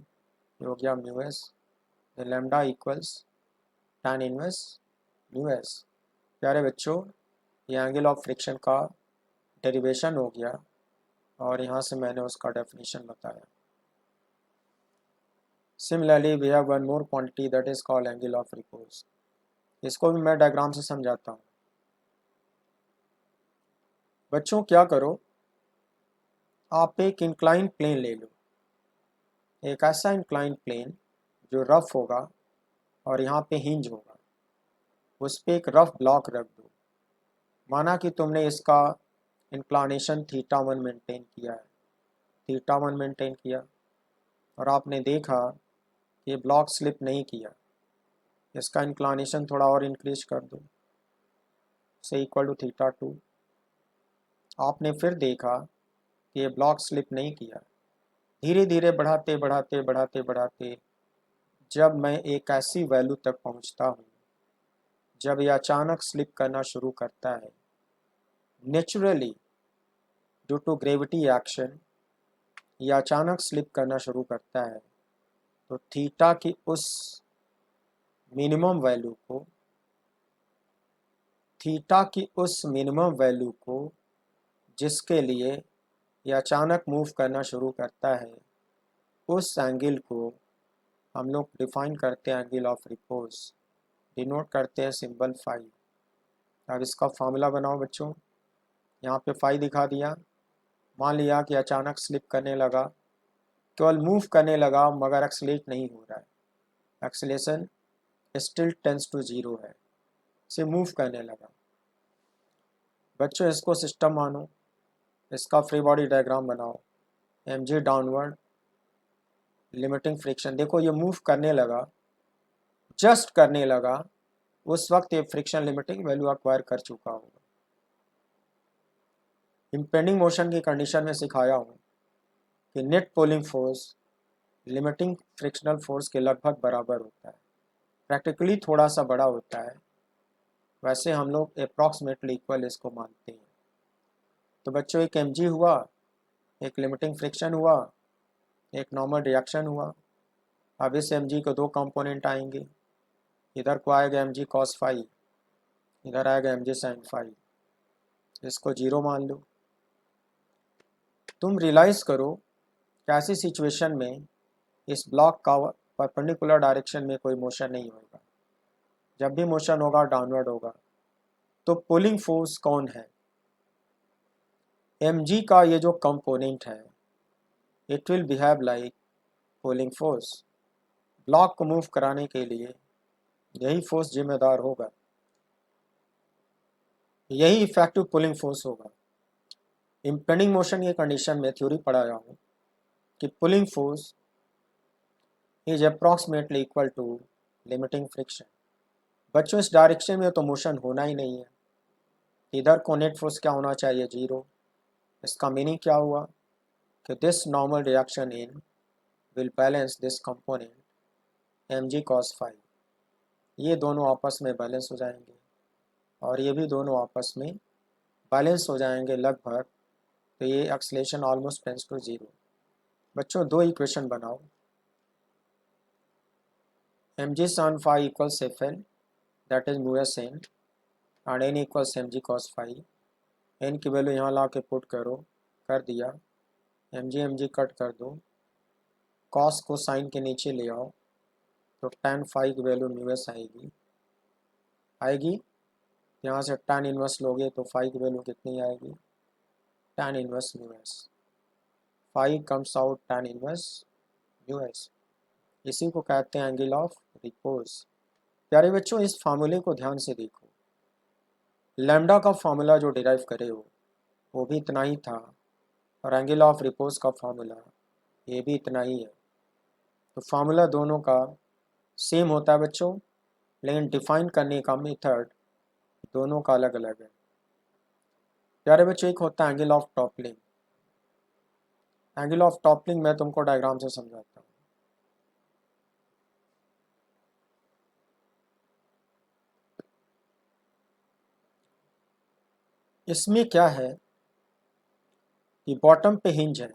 ये हो गया mu s. Lambda equals tan inverse mu s. प्यारे बच्चों, ये एंगल ऑफ फ्रिक्शन का डेरिवेशन हो गया और यहाँ से मैंने उसका डेफिनेशन बताया। Similarly we have one more quantity that is called angle of repose. इसको भी मैं डायग्राम से समझाता हूँ। बच्चों क्या करो, आप एक इंक्लाइन प्लेन ले लो, एक ऐसा इंक्लाइन प्लेन जो रफ होगा और यहाँ पे हिंज होगा, उस पर एक रफ ब्लॉक रख दो। माना कि तुमने इसका इंक्लानेशन θ1 मेंटेन किया है, θ1 मेंटेन किया और आपने देखा कि ये ब्लॉक स्लिप नहीं किया, इसका इंक्लानेशन थोड़ा और इंक्रीज कर दो से इक्वल टू θ2। आपने फिर देखा कि ये ब्लॉक स्लिप नहीं किया, धीरे धीरे बढ़ाते बढ़ाते बढ़ाते बढ़ाते जब मैं एक ऐसी वैल्यू तक पहुंचता हूं जब ये अचानक स्लिप करना शुरू करता है, naturally due to gravity action ये अचानक स्लिप करना शुरू करता है, तो थीटा की उस मिनिमम वैल्यू को, थीटा की उस मिनिमम वैल्यू को जिसके लिए ये अचानक मूव करना शुरू करता है, उस एंगल को हम लोग डिफाइन करते हैं एंगल ऑफ रिपोज, डिनोट करते हैं सिंबल फाई। अब इसका फार्मूला बनाओ बच्चों, यहाँ पे फाई दिखा दिया। मान लिया कि अचानक स्लिप करने लगा, केवल मूव करने लगा मगर एक्सलेट नहीं हो रहा है, acceleration still tends to zero है, से मूव करने लगा। बच्चों इसको सिस्टम मानो, इसका फ्री बॉडी डायग्राम बनाओ, m g downward limiting friction, देखो ये मूव करने लगा, जस्ट करने लगा, उस वक्त ये फ्रिक्शन लिमिटिंग वैल्यू अक्वायर कर चुका होगा। इम्पेंडिंग मोशन की कंडीशन में सिखाया हूँ कि net pulling force limiting frictional force के लगभग बराबर होता है, प्रैक्टिकली थोड़ा सा बड़ा होता है, वैसे हम लोग अप्रॉक्सीमेटली इक्वल इसको मानते हैं। तो बच्चों एक एम हुआ, एक लिमिटिंग फ्रिक्शन हुआ, एक नॉर्मल रिएक्शन हुआ। अब इस एम को दो कंपोनेंट आएंगे, इधर को आएगा एम जी कॉस फाई इधर आएगा mg sin फाई, इसको 0 मान लो। तुम रियलाइज़ करो कि ऐसी सिचुएशन में इस ब्लॉक का परपेंडिकुलर डायरेक्शन में कोई मोशन नहीं होगा। जब भी मोशन होगा डाउनवर्ड होगा। तो पुलिंग फोर्स कौन है? mg का ये जो कंपोनेंट है it will behave like pulling force. Block को मूव कराने के लिए यही फोर्स जिम्मेदार होगा, यही इफेक्टिव पुलिंग फोर्स होगा। इम्पेंडिंग मोशन की कंडीशन में थ्योरी पढ़ाया हूँ कि pulling force is approximately equal to limiting friction. बच्चों इस डायरेक्शन में तो मोशन होना ही नहीं है, इधर को नेट फोर्स क्या होना चाहिए? 0। इसका मीनिंग क्या हुआ कि this normal reaction N will balance this component mg cos phi. ये दोनों आपस में बैलेंस हो जाएंगे और ये भी दोनों आपस में बैलेंस हो जाएंगे लगभग। तो ये एक्सलेशन ऑलमोस्ट टेंस टू 0। बच्चों दो इक्वेशन बनाओ। mg sin phi equals fn that is mu s N and n equals mg cos phi. n की वैल्यू यहाँ ला के पुट करो, कर दिया। mg कट कर दो, cos को साइन के नीचे ले आओ तो tan फाई की वैल्यू म्यू एस आएगी। यहाँ से tan इनवर्स लोगे तो फाई की वैल्यू कितनी आएगी? tan inverse mu s. Phi comes out tan inverse mu s. इसी को कहते हैं एंगल ऑफ रिपोज। प्यारे बच्चों इस फार्मूले को ध्यान से देखो। लैम्डा का फार्मूला जो डिराइव करे हो वो भी इतना ही था और एंगल ऑफ रिपोज का फार्मूला ये भी इतना ही है। तो फार्मूला दोनों का सेम होता है बच्चों, लेकिन डिफाइन करने का मेथड दोनों का अलग अलग है। प्यारे बच्चों एक होता है angle of toppling. Angle of toppling मैं तुमको डायग्राम से समझाता हूँ। इसमें क्या है कि बॉटम पे हिंज है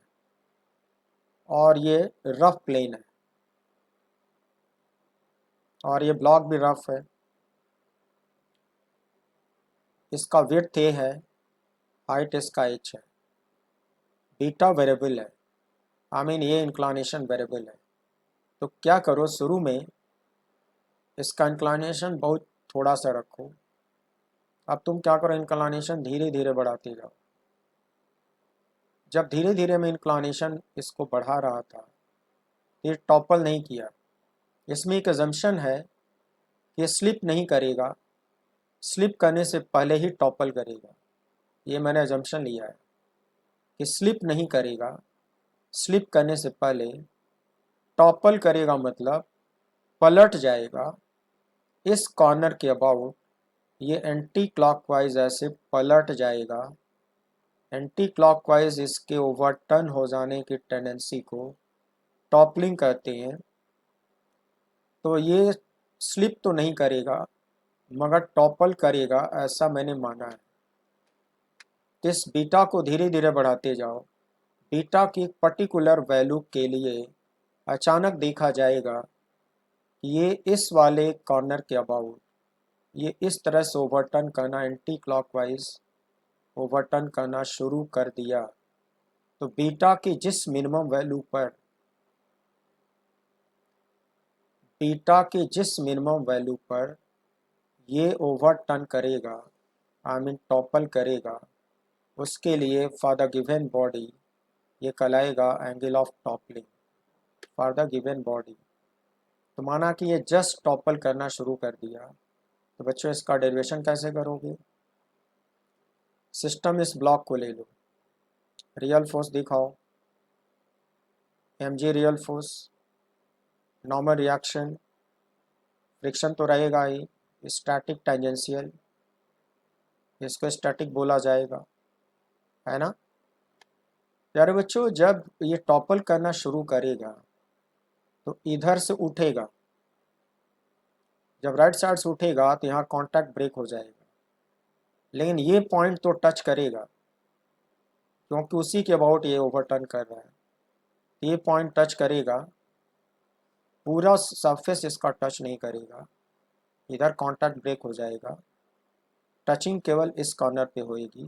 और ये रफ प्लेन है और ये ब्लॉक भी रफ है। इसका विड्थ ए है, हाइट इसका h है, बीटा वेरिएबल है, ये इंक्लानेशन वेरिएबल है। तो क्या करो, शुरू में इसका इंक्लानेशन बहुत थोड़ा सा रखो। अब तुम क्या करो, इंक्लानेशन धीरे धीरे बढ़ाते जाओ। जब धीरे धीरे मैं इंक्लानेशन इसको बढ़ा रहा था ये टॉपल नहीं किया। इसमें एक अजम्पशन है कि स्लिप नहीं करेगा, स्लिप करने से पहले ही टॉपल करेगा। ये मैंने अजम्पशन लिया है कि स्लिप नहीं करेगा, स्लिप करने से पहले टॉपल करेगा, मतलब पलट जाएगा इस कॉर्नर के अबाउट। ये एंटी क्लॉकवाइज ऐसे पलट जाएगा। एंटी क्लॉकवाइज इसके ओवरटर्न हो जाने की टेंडेंसी को टॉपलिंग कहते हैं। तो ये स्लिप तो नहीं करेगा मगर टॉपल करेगा, ऐसा मैंने माना है। इस बीटा को धीरे धीरे बढ़ाते जाओ। बीटा की एक पर्टिकुलर वैल्यू के लिए अचानक देखा जाएगा कि ये इस वाले कॉर्नर के अबाउट ये इस तरह से ओवरटर्न करना, एंटी क्लॉकवाइज ओवरटर्न करना शुरू कर दिया। तो बीटा की जिस मिनिमम वैल्यू पर ये ओवरटर्न करेगा, टॉपल करेगा, उसके लिए फॉर द गिवन बॉडी ये कहलाएगा angle of toppling for the given body. तो माना कि ये जस्ट टॉपल करना शुरू कर दिया, तो बच्चों इसका डेरिवेशन कैसे करोगे? सिस्टम इस ब्लॉक को ले लो, रियल फोर्स दिखाओ, mg real force, normal reaction, friction तो रहेगा ही, स्टैटिक टेंजेंशियल, इसको स्टैटिक बोला जाएगा, है ना प्यारे बच्चों। जब ये टॉपल करना शुरू करेगा तो इधर से उठेगा, जब राइट साइड से उठेगा तो यहाँ कांटेक्ट ब्रेक हो जाएगा, लेकिन ये पॉइंट तो टच करेगा क्योंकि उसी के अबाउट ये ओवरटर्न कर रहा है। ये पॉइंट टच करेगा, पूरा सरफेस इसका टच नहीं करेगा, इधर कांटेक्ट ब्रेक हो जाएगा टचिंग केवल इस कॉर्नर पे होएगी,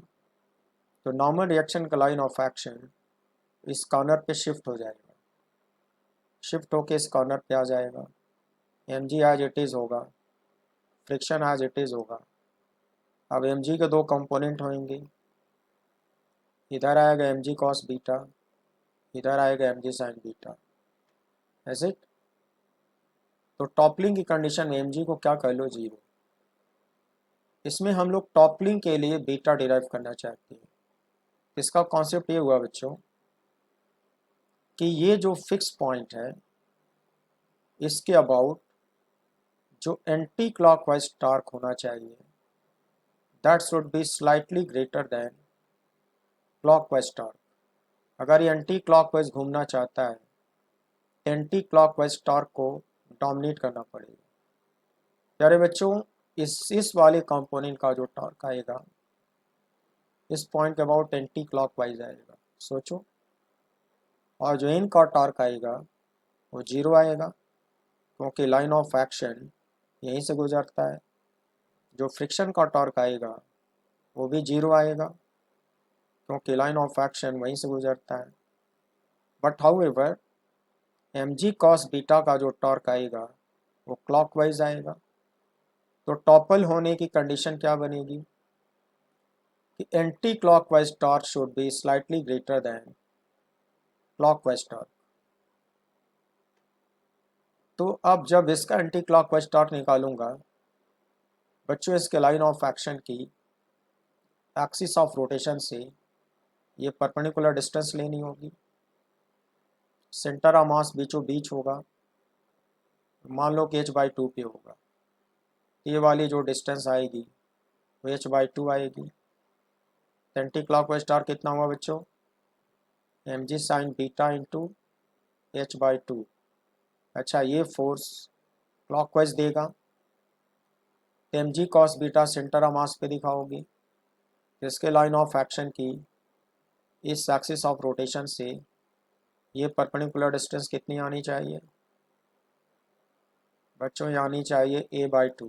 तो नॉर्मल रिएक्शन का लाइन ऑफ एक्शन इस कॉर्नर पे शिफ्ट हो जाएगा, शिफ्ट होके इस कॉर्नर पे आ जाएगा। mg एज इट इज़ होगा, फ्रिक्शन एज इट इज़ होगा। अब mg के दो कंपोनेंट होंगे, इधर आएगा mg cos बीटा, इधर आएगा mg sin बीटा, ऐसे। तो टॉपलिंग की कंडीशन में mg को क्या कर लो, 0। इसमें हम लोग टॉपलिंग के लिए बीटा डिराइव करना चाहते हैं। इसका कॉन्सेप्ट ये हुआ बच्चों कि ये जो फिक्स पॉइंट है इसके अबाउट जो एंटी क्लॉकवाइज टार्क होना चाहिए that should be slightly greater than clockwise torque. अगर ये एंटी क्लॉकवाइज घूमना चाहता है, एंटी क्लॉकवाइज टार्क को डोमिनेट करना पड़ेगा। प्यारे बच्चों, इस वाले कंपोनेंट का जो टार्क आएगा इस पॉइंट के अबाउट एंटी क्लॉकवाइज आएगा, सोचो। और जो इनका टार्क आएगा वो 0 आएगा, क्योंकि लाइन ऑफ एक्शन यहीं से गुजरता है। जो फ्रिक्शन का टॉर्क आएगा वो भी 0 आएगा, क्योंकि लाइन ऑफ एक्शन वहीं से गुजरता है। But however mg cos beta का जो टॉर्क आएगा वो क्लॉकवाइज आएगा। तो टॉपल होने की कंडीशन क्या बनेगी कि anti clockwise torque should be slightly greater than clockwise torque. तो अब जब इसका एंटी क्लॉकवाइज टॉर्क निकालूंगा बच्चों, इसके लाइन ऑफ एक्शन की एक्सिस ऑफ रोटेशन से ये परपेंडिकुलर डिस्टेंस लेनी होगी। सेंटर ऑफ मास बीचों बीच होगा, मान लो कि h/2 पे होगा। ये वाली जो डिस्टेंस आएगी वो h/2 आएगी। एंटी क्लॉकवाइज टार्क कितना हुआ बच्चों, mg sin beta into h/2। अच्छा, ये फोर्स क्लॉकवाइज देगा, mg cos beta centre of mass पे दिखाओगी। इसके लाइन ऑफ एक्शन की इस एक्सिस ऑफ रोटेशन से ये परपेंडिकुलर डिस्टेंस कितनी आनी चाहिए बच्चों, ये आनी चाहिए a/2,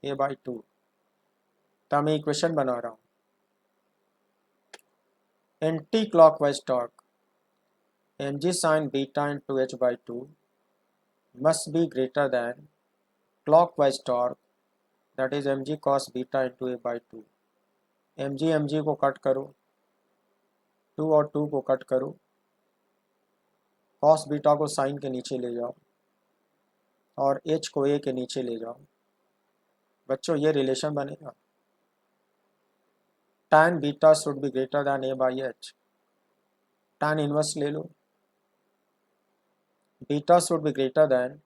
a/2। तो मैं इक्वेशन बना रहा हूँ, anti clockwise torque mg sin beta into h/2 must be greater than clockwise torque, that is mg cos beta into a/2। mg को कट करो, 2 और 2 को कट करो, cos बीटा को साइन के नीचे ले जाओ और h को a के नीचे ले जाओ। बच्चों ये रिलेशन बनेगा, tan beta should be greater than a/h। tan inverse ले लो, beta should be greater than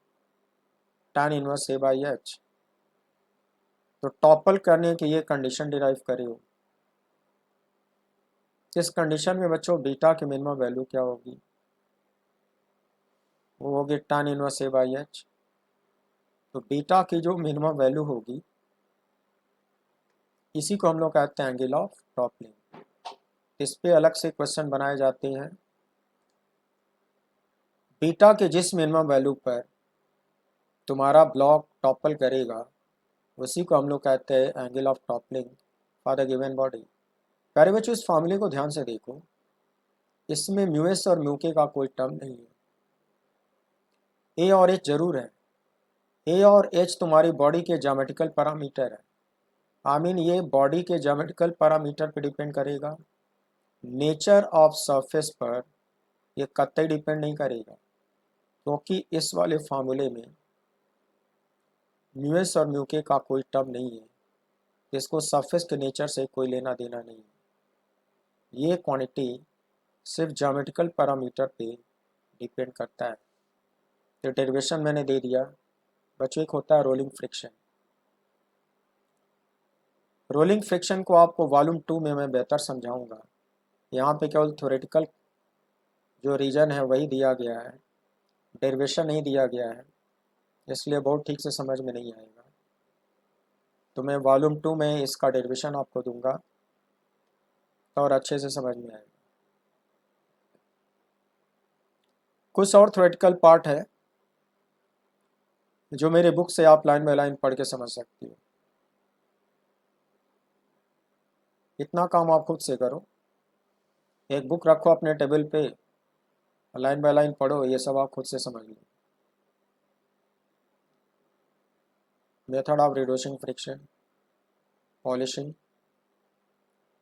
tan inverse a/h। तो टॉपल करने की ये कंडीशन डिराइव करे हो। इस कंडीशन में बच्चों बीटा की मिनिमम वैल्यू क्या होगी, वो होगी tan इनवर्स a/h। तो बीटा की जो मिनिमम वैल्यू होगी इसी को हम लोग कहते हैं एंगल ऑफ टॉपलिंग। इस पे अलग से क्वेश्चन बनाए जाते हैं। बीटा के जिस मिनिमम वैल्यू पर तुम्हारा ब्लॉक टॉपल करेगा उसी को हम लोग कहते हैं angle of toppling for the given body. प्यारे बच्चों, इस फॉर्मूले को ध्यान से देखो, इसमें म्यूएस और म्यूके का कोई टर्म नहीं है, ए और एच जरूर है। ए और एच तुम्हारी बॉडी के ज्योमेट्रिकल पैरामीटर है। आई मीन ये बॉडी के ज्योमेट्रिकल पैरामीटर पे डिपेंड करेगा, नेचर ऑफ सरफेस पर ये कतई डिपेंड नहीं करेगा, क्योंकि इस वाले फार्मूले में म्यूएस और म्यूके का कोई टर्म नहीं है, इसको सरफेस के नेचर से कोई लेना देना नहीं है। ये क्वांटिटी सिर्फ ज्योमेट्रिकल पैरामीटर पे डिपेंड करता है। तो डेरिवेशन मैंने दे दिया बच्चों। एक होता है रोलिंग फ्रिक्शन। रोलिंग फ्रिक्शन को आपको वॉल्यूम 2 में मैं बेहतर समझाऊंगा। यहाँ पे केवल थ्योरेटिकल जो रीजन है वही दिया गया है, डेरिवेशन नहीं दिया गया है, इसलिए बहुत ठीक से समझ में नहीं आएगा। तो मैं वॉल्यूम 2 में इसका डेरिवेशन आपको दूंगा और अच्छे से समझ में आएगा। कुछ और थ्योरेटिकल पार्ट है जो मेरे बुक से आप लाइन बाय लाइन पढ़ के समझ सकती हो। इतना काम आप खुद से करो। एक बुक रखो अपने टेबल पे, लाइन बाय लाइन पढ़ो, ये सब आप खुद से समझ लो। Method of reducing friction: polishing,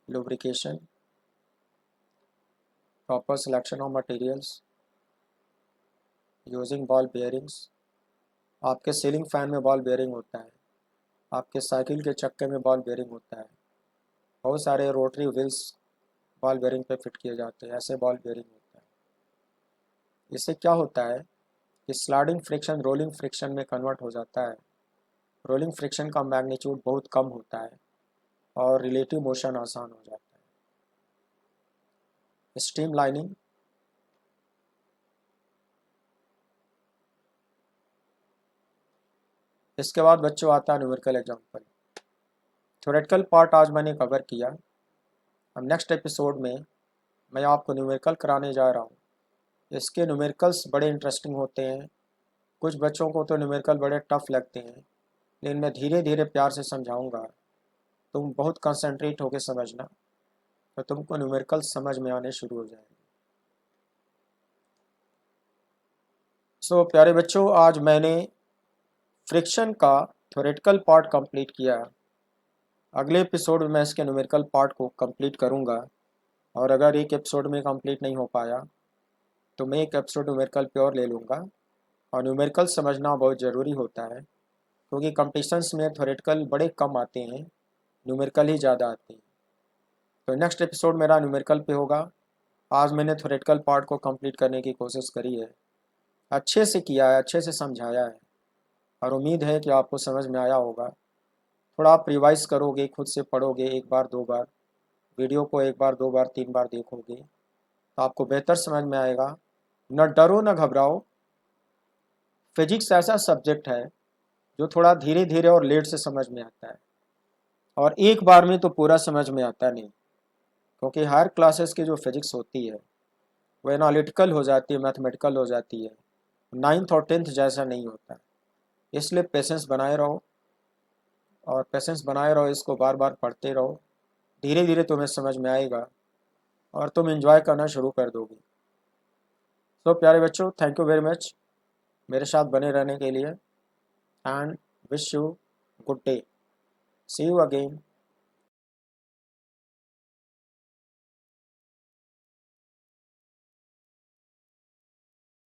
lubrication, proper selection of materials, using ball bearings। आपके सीलिंग फैन में बॉल बेयरिंग होता है, आपके साइकिल के चक्के में बॉल बेयरिंग होता है, बहुत सारे रोटरी व्हील्स बॉल बेयरिंग पे फिट किए जाते हैं, ऐसे बॉल बेयरिंग होता है। इससे क्या होता है कि स्लाइडिंग फ्रिक्शन रोलिंग फ्रिक्शन में कन्वर्ट हो जाता है। रोलिंग फ्रिक्शन का मैग्नीट्यूड बहुत कम होता है और रिलेटिव मोशन आसान हो जाता है। स्ट्रीम लाइनिंग: इसके बाद बच्चों आता है न्यूमेरिकल एग्जाम्पल। थ्योरेटिकल पार्ट आज मैंने कवर किया। अब नेक्स्ट एपिसोड में मैं आपको न्यूमेरिकल कराने जा रहा हूँ। इसके न्यूमेरिकल्स बड़े इंटरेस्टिंग होते हैं। कुछ बच्चों को तो न्यूमेरिकल बड़े टफ लगते हैं, लेकिन मैं धीरे धीरे प्यार से समझाऊंगा। तुम बहुत कंसंट्रेट होकर समझना, तो तुमको न्यूमेरिकल समझ में आने शुरू हो जाएंगे। सो प्यारे बच्चों, आज मैंने फ्रिक्शन का थ्योरेटिकल पार्ट कंप्लीट किया। अगले एपिसोड में मैं इसके न्यूमेरिकल पार्ट को कंप्लीट करूंगा, और अगर एक एपिसोड में कंप्लीट नहीं हो पाया तो मैं एक एपिसोड न्यूमेरिकल पे और ले लूँगा। और न्यूमेरिकल समझना बहुत ज़रूरी होता है, क्योंकि कंपटीशंस में थ्योरेटिकल बड़े कम आते हैं, न्यूमेरिकल ही ज़्यादा आते हैं। तो नेक्स्ट एपिसोड मेरा न्यूमेरिकल पे होगा। आज मैंने थ्योरेटिकल पार्ट को कंप्लीट करने की कोशिश करी है, अच्छे से किया है, अच्छे से समझाया है, और उम्मीद है कि आपको समझ में आया होगा। थोड़ा आप रिवाइज करोगे, खुद से पढ़ोगे, एक बार दो बार वीडियो को, एक बार दो बार तीन बार देखोगे, तो आपको बेहतर समझ में आएगा। न डरो न घबराओ। फिजिक्स ऐसा सब्जेक्ट है जो थोड़ा धीरे धीरे और लेट से समझ में आता है, और एक बार में तो पूरा समझ में आता नहीं, क्योंकि हायर क्लासेस की जो फिजिक्स होती है वो एनालिटिकल हो जाती है, मैथमेटिकल हो जाती है। नाइन्थ और टेंथ जैसा नहीं होता। इसलिए पेशेंस बनाए रहो, और पेशेंस बनाए रहो, इसको बार बार पढ़ते रहो। धीरे धीरे तुम्हें समझ में आएगा और तुम एंजॉय करना शुरू कर दोगे। तो प्यारे बच्चों, थैंक यू वेरी मच मेरे साथ बने रहने के लिए, and wish you good day. See you again.